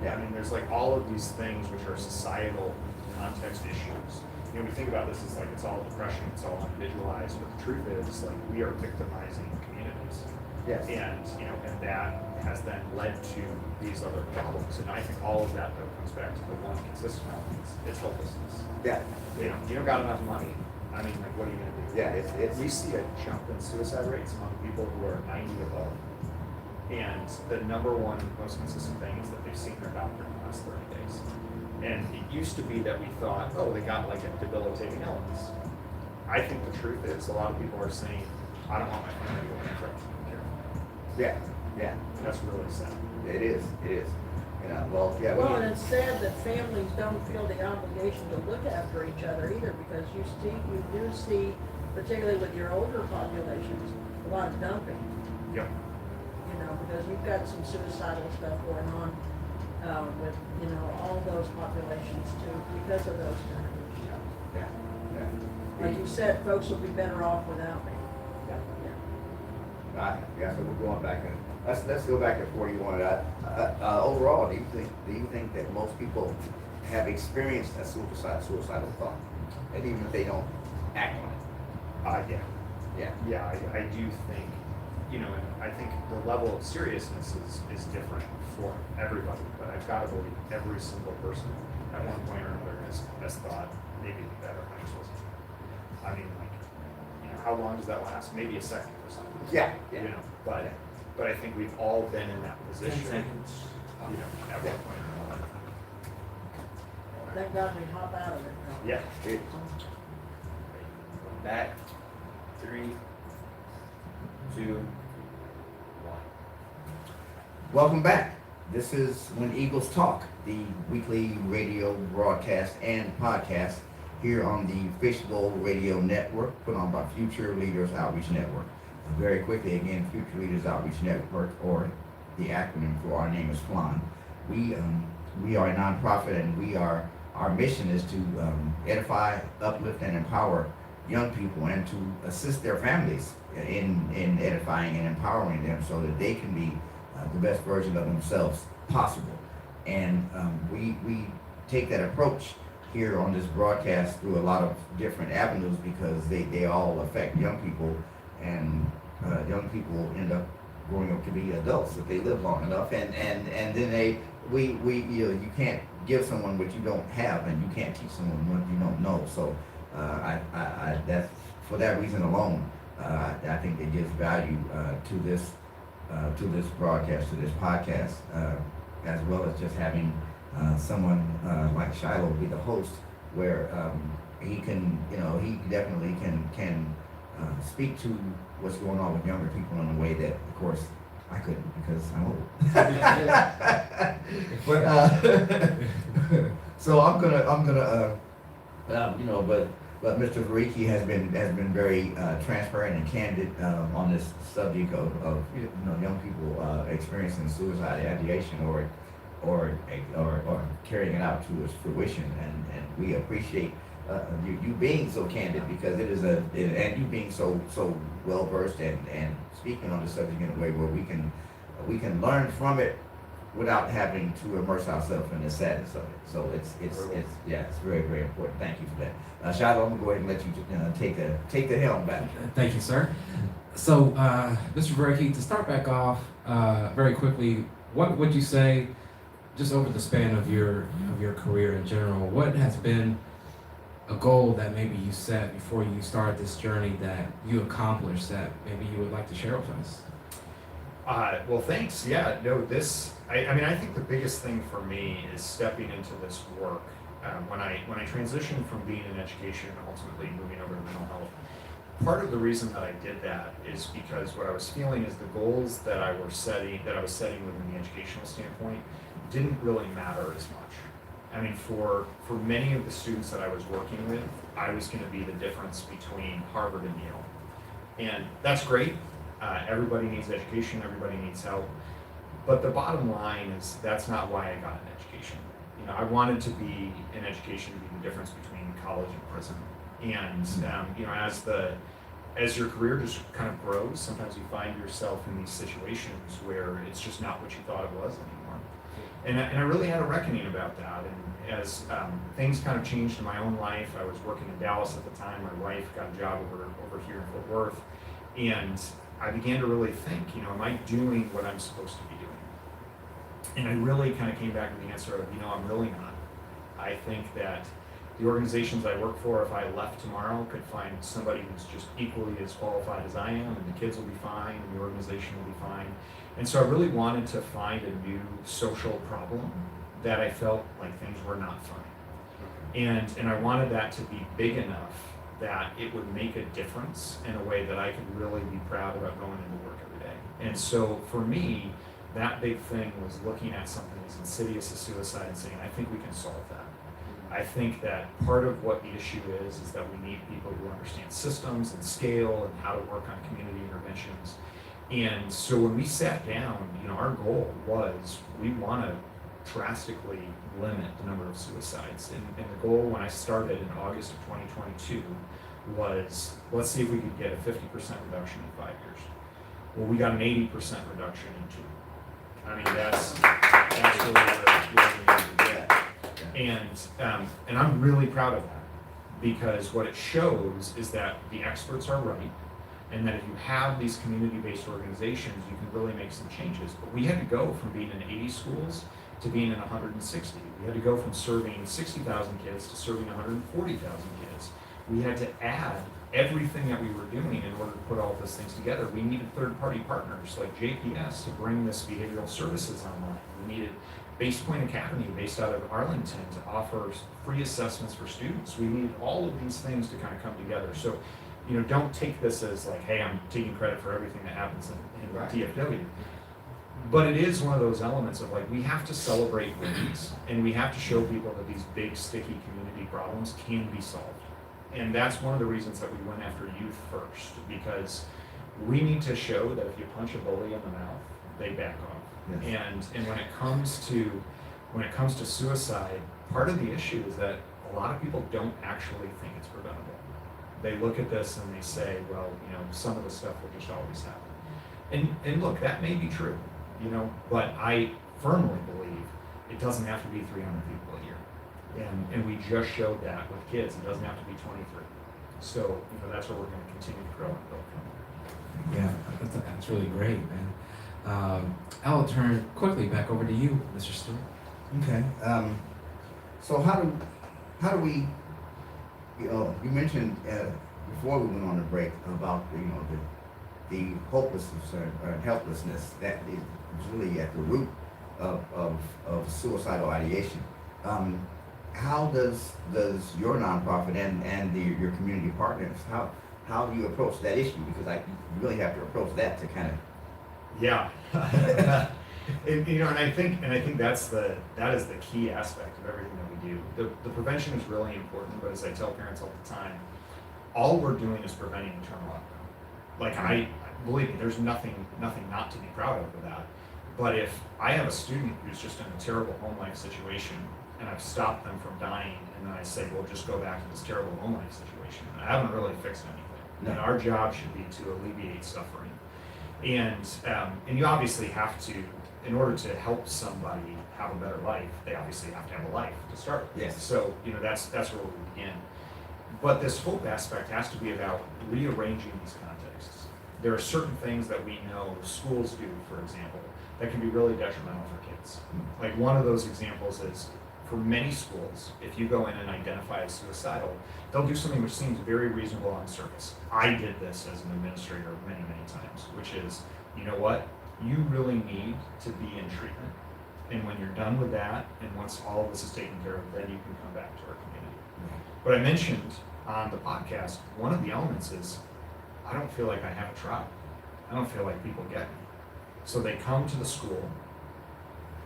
Yeah. I mean, there's like all of these things which are societal context issues. We think about this as like it's all depression, it's all individualized, but the truth is like we are victimizing communities. Yes. And that has then led to these other problems. And I think all of that though comes back to the one consistent element, it's hopelessness. Yeah. You don't got enough money. I mean, like, what are you gonna do? Yeah, it's We see a jump in suicide rates among people who are 90 above. And the number one most consistent thing is that they've seen their doctor in the last 30 days. And it used to be that we thought, oh, they got like a debilitating illness. I think the truth is a lot of people are saying, I don't want my family going into care. yeah, yeah. And that's really sad. It is. Well, yeah. Well, and it's sad that families don't feel the obligation to look after each other either, because you do see, particularly with your older populations, a lot of dumping. Yep. Because you've got some suicidal stuff going on with all those populations too, because of those kind of issues. Yeah. Like you said, folks will be better off without me. Yeah. So we're going back and let's go back to 41. Overall, do you think that most people have experienced a suicidal thought, and even if they don't act on it? Yeah, I do think, and I think the level of seriousness is different for everybody, but I've got to believe every single person at one point or another has thought, maybe better if I just wasn't. I mean, how long does that last? Maybe a second or something. Yeah. But I think we've all been in that 10 position, seconds. at one point or another. Thank God we hop out of it. Yeah. Back. 3, 2, 1. Welcome back. This is When Eagles Talk, the weekly radio broadcast and podcast here on the Fishbowl Radio Network, put on by Future Leaders Outreach Network. Very quickly, again, Future Leaders Outreach Network, or the acronym for our name is FLON. We are a nonprofit, and our mission is to edify, uplift, and empower young people, and to assist their families in edifying and empowering them so that they can be the best version of themselves possible. And we take that approach here on this broadcast through a lot of different avenues, because they all affect young people, and young people end up growing up to be adults if they live long enough, and then you can't give someone what you don't have, and you can't teach someone what you don't know. So I that's for that reason alone, I think it gives value to this broadcast, to this podcast, as well as just having someone like Shiloh be the host, where he can, he definitely can speak to what's going on with younger people in a way that, of course, I couldn't, because I'm old. But so I'm gonna but Mr. Vereecke has been very transparent and candid on this subject of young people experiencing suicide ideation, or carrying it out to its fruition. And we appreciate you being so candid, because it is and you being so well versed and speaking on the subject in a way where we can learn from it without having to immerse ourselves in the sadness of it. So it's very, very important. Thank you for that. Shiloh, I'm gonna go ahead and let you take the helm back. Thank you, sir. So, Mr. Vereecke, to start back off, very quickly, what would you say, just over the span of your career in general, what has been a goal that maybe you set before you started this journey that you accomplished that maybe you would like to share with us? Well, thanks. Yeah, no, I mean, I think the biggest thing for me is stepping into this work. When I transitioned from being in education and ultimately moving over to mental health, part of the reason that I did that is because what I was feeling is the goals that I was setting within the educational standpoint didn't really matter as much. I mean, for many of the students that I was working with, I was going to be the difference between Harvard and Yale. And that's great. Everybody needs education, everybody needs help. But the bottom line is that's not why I got an education. You know, I wanted to be in education to be the difference between college and prison. And you know, as your career just kind of grows, sometimes you find yourself in these situations where it's just not what you thought it was anymore. And I really had a reckoning about that. And as things kind of changed in my own life, I was working in Dallas at the time. My wife got a job over here in Fort Worth, and I began to really think, you know, am I doing what I'm supposed to be doing? And I really kind of came back with the answer of, you know, I'm really not. I think that the organizations I work for, if I left tomorrow, could find somebody who's just equally as qualified as I am, and the kids will be fine, and the organization will be fine. And so I really wanted to find a new social problem that I felt like things were not fine. And I wanted that to be big enough that it would make a difference in a way that I could really be proud about going into work every day. And so for me, that big thing was looking at something as insidious as suicide and saying, I think we can solve that. I think that part of what the issue is that we need people who understand systems and scale and how to work on community interventions. And so when we sat down, you know, our goal was we want to drastically limit the number of suicides. And the goal when I started in August of 2022 was, let's see if we could get a 50% reduction in 5 years. Well, we got an 80% reduction in 2. I mean, that's really where we need to get. And I'm really proud of that, because what it shows is that the experts are right, and that if you have these community-based organizations, you can really make some changes. But we had to go from being in 80 schools to being in 160. We had to go from serving 60,000 kids to serving 140,000 kids. We had to add everything that we were doing in order to put all those things together. We needed third-party partners like JPS to bring this behavioral services online. We needed Base Point Academy, based out of Arlington, to offer free assessments for students. We needed all of these things to kind of come together. So, you know, don't take this as like, hey, I'm taking credit for everything that happens in Right. TFW. But it is one of those elements of like, we have to celebrate wins, and we have to show people that these big, sticky community problems can be solved. And that's one of the reasons that we went after youth first, because we need to show that if you punch a bully in the mouth, they back off. Yes. And when it comes to suicide, part of the issue is that a lot of people don't actually think it's preventable. They look at this and they say, well, you know, some of the stuff will just always happen. And look, that may be true, you know, but I firmly believe it doesn't have to be 300 people a year. And we just showed that with kids. It doesn't have to be 23. So, you know, that's where we're going to continue to grow and build from. Yeah, that's really great, man. I'll turn quickly back over to you, Mr. Stewart. Okay. So how do we, you know, you mentioned before we went on the break about the hopelessness or helplessness that is really at the root of suicidal ideation. How does your nonprofit and your community partners, how do you approach that issue? Because you really have to approach that to kind of. Yeah. And, you know, and I think that is the key aspect of everything that we do. The prevention is really important, but as I tell parents all the time, all we're doing is preventing eternal outcome. Like, believe me, there's nothing not to be proud of with that. But if I have a student who's just in a terrible home life situation and I've stopped them from dying, and then I say, well, just go back to this terrible home life situation, I haven't really fixed anything. No. And our job should be to alleviate suffering. And you obviously have to, in order to help somebody have a better life, they obviously have to have a life to start with. Yes. So, that's where we begin. But this hope aspect has to be about rearranging these contexts. There are certain things that we know schools do, for example, that can be really detrimental for kids. Like one of those examples is, for many schools, if you go in and identify as suicidal, they'll do something which seems very reasonable on the surface. I did this as an administrator many, many times, which is, you know what? You really need to be in treatment. And when you're done with that, and once all of this is taken care of, then you can come back to our community. But I mentioned on the podcast, one of the elements is, I don't feel like I have a tribe. I don't feel like people get me. So they come to the school,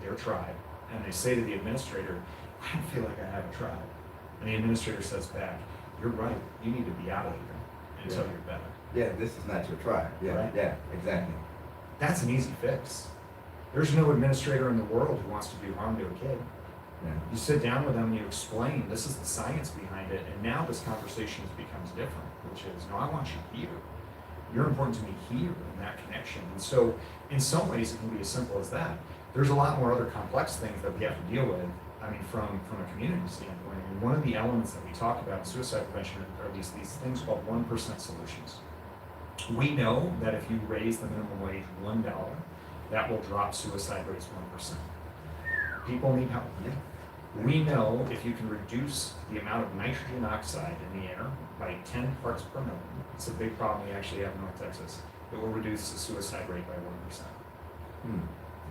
their tribe, and they say to the administrator, I don't feel like I have a tribe. And the administrator says back, you're right, you need to be out of here until you're better. Yeah, this is not your tribe. Yeah, Right. yeah, exactly. That's an easy fix. There's no administrator in the world who wants to do harm to a kid. Yeah. You sit down with them and you explain, this is the science behind it, and now this conversation becomes different, which is, no, I want you here. You're important to me here in that connection. And so in some ways it can be as simple as that. There's a lot more other complex things that we have to deal with, I mean, from a community standpoint. And one of the elements that we talk about in suicide prevention are these things called 1% solutions. We know that if you raise the minimum wage $1, that will drop suicide rates 1%. People need help. Yeah. We know if you can reduce the amount of nitrogen oxide in the air by 10 parts per million, it's a big problem we actually have in North Texas, it will reduce the suicide rate by 1%.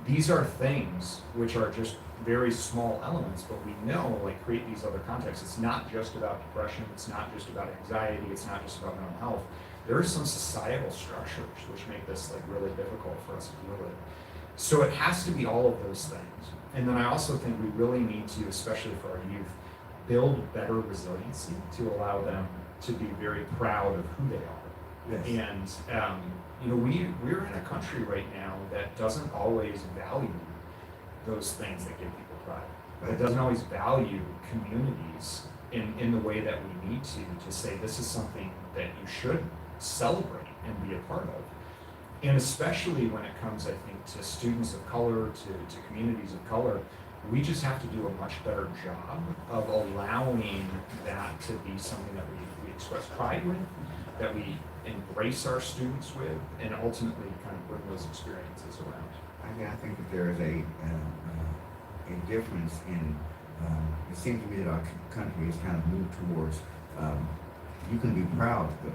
These are things which are just very small elements, but we know create these other contexts. It's not just about depression, it's not just about anxiety, it's not just about mental health. There are some societal structures which make this really difficult for us to deal with. So it has to be all of those things. And then I also think we really need to, especially for our youth, build better resiliency to allow them to be very proud of who they are. Yes. And we're in a country right now that doesn't always value those things that give people pride. Right. It doesn't always value communities in the way that we need to say this is something that you should celebrate and be a part of. And especially when it comes, I think, to students of color, to communities of color, we just have to do a much better job of allowing that to be something that we express pride with, that we embrace our students with, and ultimately kind of bring those experiences around. I think that there is a difference in, it seems to me that our country has kind of moved towards, you can be proud, but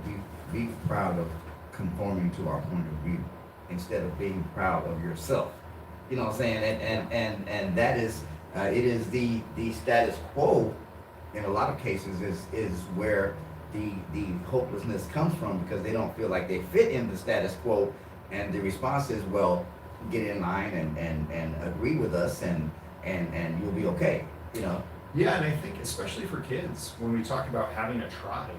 be proud of conforming to our point of view instead of being proud of yourself. You know what I'm saying? And that is, it is the status quo in a lot of cases is where the hopelessness comes from, because they don't feel like they fit in the status quo, and the response is, well, get in line and agree with us and you'll be okay, Yeah, and I think especially for kids, when we talk about having a tribe,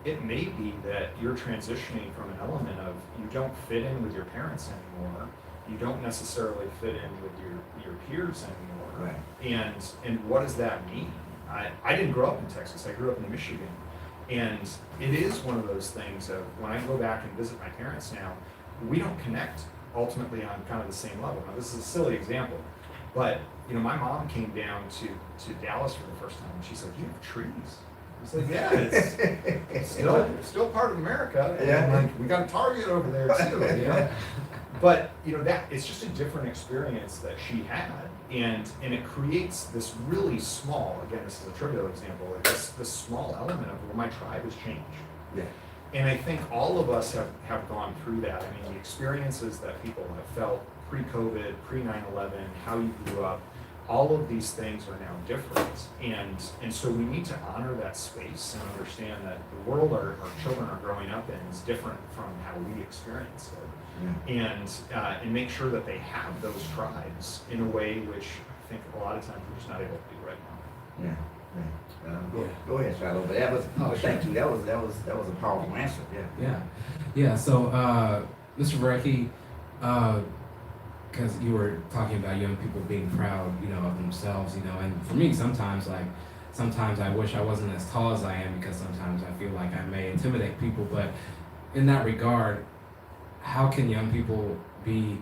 it may be that you're transitioning from an element of you don't fit in with your parents anymore, you don't necessarily fit in with your peers anymore. Right. And what does that mean? I didn't grow up in Texas, I grew up in Michigan. And it is one of those things of when I go back and visit my parents now, we don't connect ultimately on kind of the same level. Now this is a silly example, but my mom came down to Dallas for the first time and she said, "You have trees." I was like, "Yeah, it's still part of America." And Yeah. we got a Target over there too. But that it's just a different experience that she had, and it creates this really small. Again, this is a trivial example. This small element of my tribe has changed. Yeah. And I think all of us have gone through that. I mean, the experiences that people have felt pre-COVID, pre-9/11, how you grew up, all of these things are now different. And so we need to honor that space and understand that the world our children are growing up in is different from how we experience it. Yeah. And make sure that they have those tribes in a way which I think a lot of times we're just not able to do right now. Yeah. Go ahead, Shiloh. But that was thank you. That was a powerful answer. Yeah. Yeah. So, Mr. Vereecke, because you were talking about young people being proud, of themselves, and for me, sometimes I wish I wasn't as tall as I am because sometimes I feel like I may intimidate people, but in that regard, how can young people be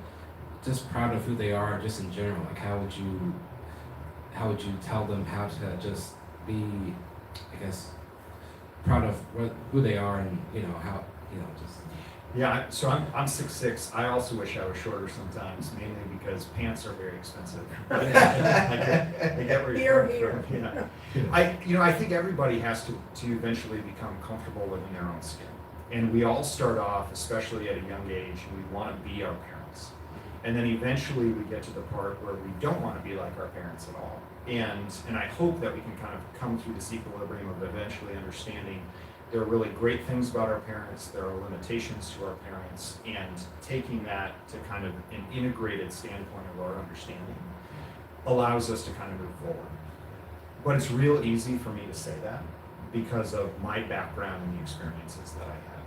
just proud of who they are just in general? Like how would you tell them how to just be, I guess, proud of who they are and how just Yeah, so I'm 6'6". I also wish I was shorter sometimes, mainly because pants are very expensive. I get where you're coming from. Yeah. I think everybody has to eventually become comfortable living their own skin. And we all start off, especially at a young age, and we want to be our parents. And then eventually we get to the part where we don't want to be like our parents at all. And I hope that we can kind of come through this equilibrium of eventually understanding there are really great things about our parents, there are limitations to our parents, and taking that to kind of an integrated standpoint of our understanding allows us to kind of move forward. But it's real easy for me to say that because of my background and the experiences that I had.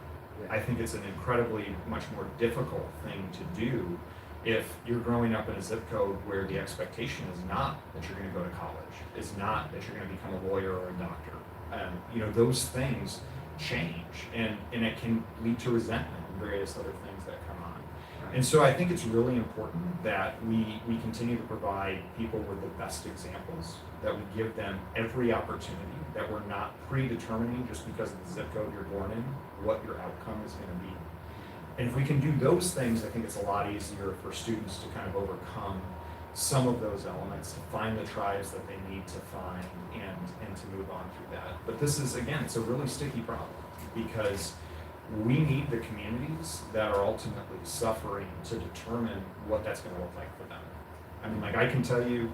I think it's an incredibly much more difficult thing to do if you're growing up in a zip code where the expectation is not that you're going to go to college, is not that you're going to become a lawyer or a doctor. Those things change, and it can lead to resentment and various other things that come on. And so I think it's really important that we continue to provide people with the best examples, that we give them every opportunity, that we're not predetermining just because of the zip code you're born in, what your outcome is going to be. And if we can do those things, I think it's a lot easier for students to kind of overcome some of those elements, to find the tribes that they need to find and to move on through that. But this is, again, it's a really sticky problem because we need the communities that are ultimately suffering to determine what that's going to look like for them. I mean, I can tell you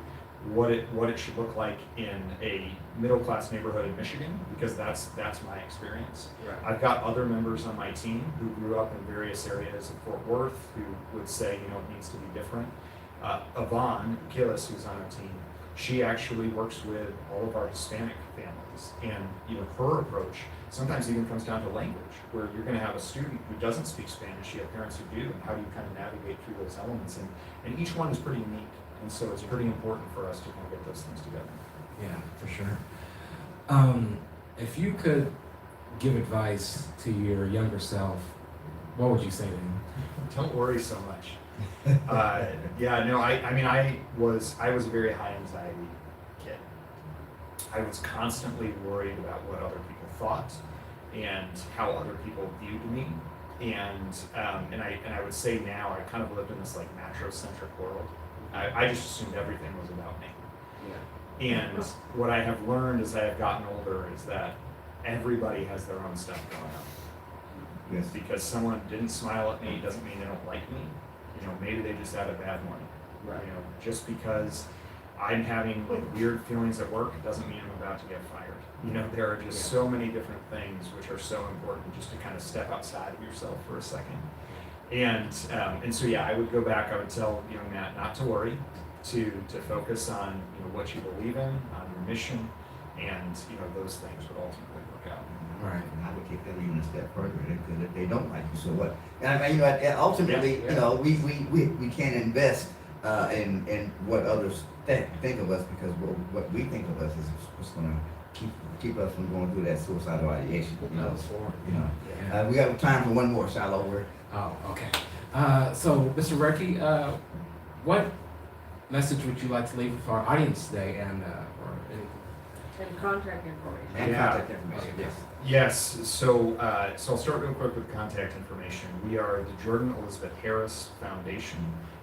what it should look like in a middle-class neighborhood in Michigan, because that's my experience. Right. I've got other members on my team who grew up in various areas of Fort Worth who would say, it needs to be different. Yvonne Gillis, who's on our team, she actually works with all of our Hispanic families, and her approach sometimes even comes down to language, where you're going to have a student who doesn't speak Spanish, you have parents who do, and how do you kind of navigate through those elements, and each one is pretty unique, and so it's pretty important for us to kind of get those things together. Yeah, for sure. If you could give advice to your younger self, what would you say to him? Don't worry so much. I was a very high anxiety kid. I was constantly worried about what other people thought and how other people viewed me. And I would say now I kind of lived in this macho-centric world. I just assumed everything was about me. Yeah. And what I have learned as I have gotten older is that everybody has their own stuff going on. Yes. Because someone didn't smile at me doesn't mean they don't like me. Maybe they just had a bad one. Right. Just because I'm having weird feelings at work doesn't mean I'm about to get fired. There are just so many different things which are so important just to kind of step outside of yourself for a second. And so I would go back. I would tell young Matt not to worry, to focus on what you believe in, on your mission, and those things would ultimately work out. Right, and I would take that even a step further, because if they don't like you, so what? And I mean, ultimately, we can't invest in what others think of us, because what we think of us is what's going to keep us from going through that suicidal ideation. We have time for one more, Shiloh word. Oh, okay. So, Mr. Vereecke, what message would you like to leave with our audience today, and contact information. And Yeah. contact information, yes. Yes, so I'll start real quick with contact information. We are the Jordan Elizabeth Harris Foundation.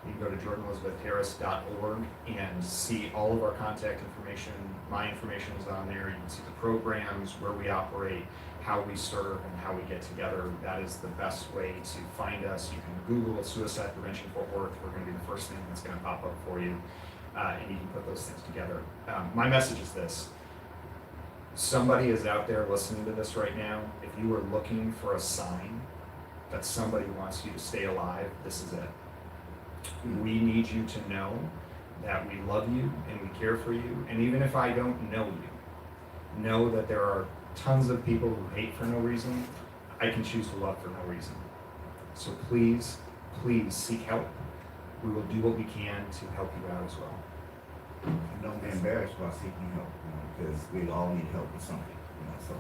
You can go to jordanelizabethharris.org and see all of our contact information. My information is on there. You can see the programs, where we operate, how we serve, and how we get together. That is the best way to find us. You can Google Suicide Prevention Fort Worth. We're going to be the first thing that's going to pop up for you, and you can put those things together. My message is this. Somebody is out there listening to this right now. If you are looking for a sign that somebody wants you to stay alive, this is it. We need you to know that we love you and we care for you. And even if I don't know you, know that there are tons of people who hate for no reason. I can choose to love for no reason. So please, please seek help. we will do what we can to help you out as well. And don't be embarrassed about seeking help, because we all need help with something, so,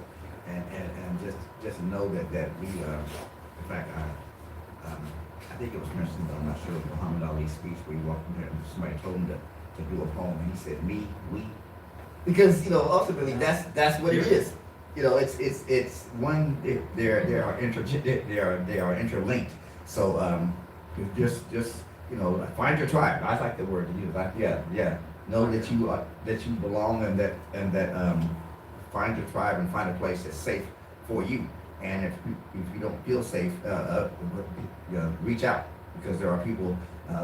and just know that we, in fact, I think it was mentioned, but I'm not sure, Muhammad Ali's speech where he walked in there and somebody told him to do a poem, and he said, me, we, because, ultimately, that's what it is. It's one, they are interlinked, so, just, find your tribe. I like the word to use. Know that you belong, and that find your tribe and find a place that's safe for you. And if you don't feel safe, reach out, because there are people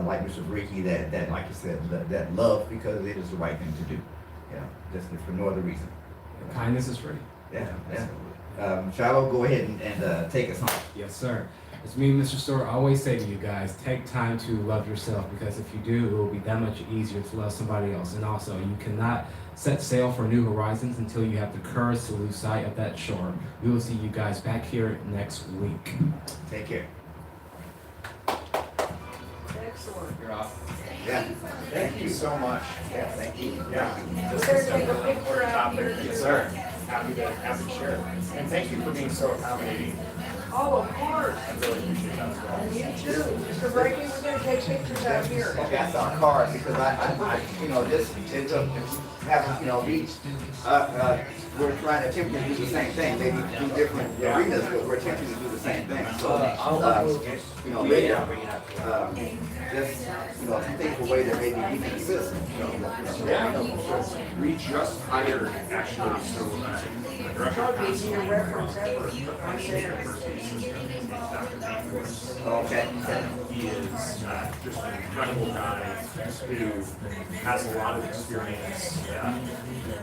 like Mr. Vereecke that, like you said, that love because it is the right thing to do. Just for no other reason. Kindness is free. Yeah. Shiloh, go ahead and take us home. Yes, sir. As me and Mr. Stewart always say to you guys, take time to love yourself, because if you do, it will be that much easier to love somebody else. And also, you cannot set sail for new horizons until you have the courage to lose sight of that shore. We will see you guys back here next week. Take care. Excellent. You're off. Yeah. Thank you so much. Yeah, thank you. Yeah. We're gonna take a picture out here. Yes, sir. Happy to share. And thank you for being so accommodating. Oh, of course. I really appreciate that as well. And you too. Mr. Vereecke, we're gonna take pictures out here. Okay, I saw a card because I just ends up having, we're trying to attempt to do the same thing, maybe two different arenas, but we're attempting to do the same thing. So, maybe, just, think of a way that maybe we can assist. We just hired, actually, so, Director of Probably be a reference ever. Right there. Okay. He is just an incredible guy who has a lot of experience.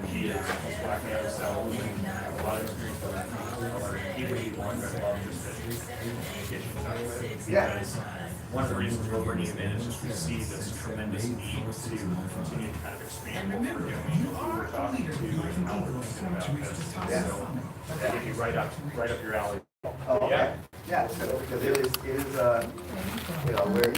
He is black man himself, and has a lot of experience with people. He wants to love just communication. Yeah. Because one of the reasons we're bringing him in is just we see this tremendous need to continue to kind of expand what we're doing. We're talking to and how we're thinking about this. Yeah. So that would be right up your alley. Oh, okay. Yeah, so, because it is, we're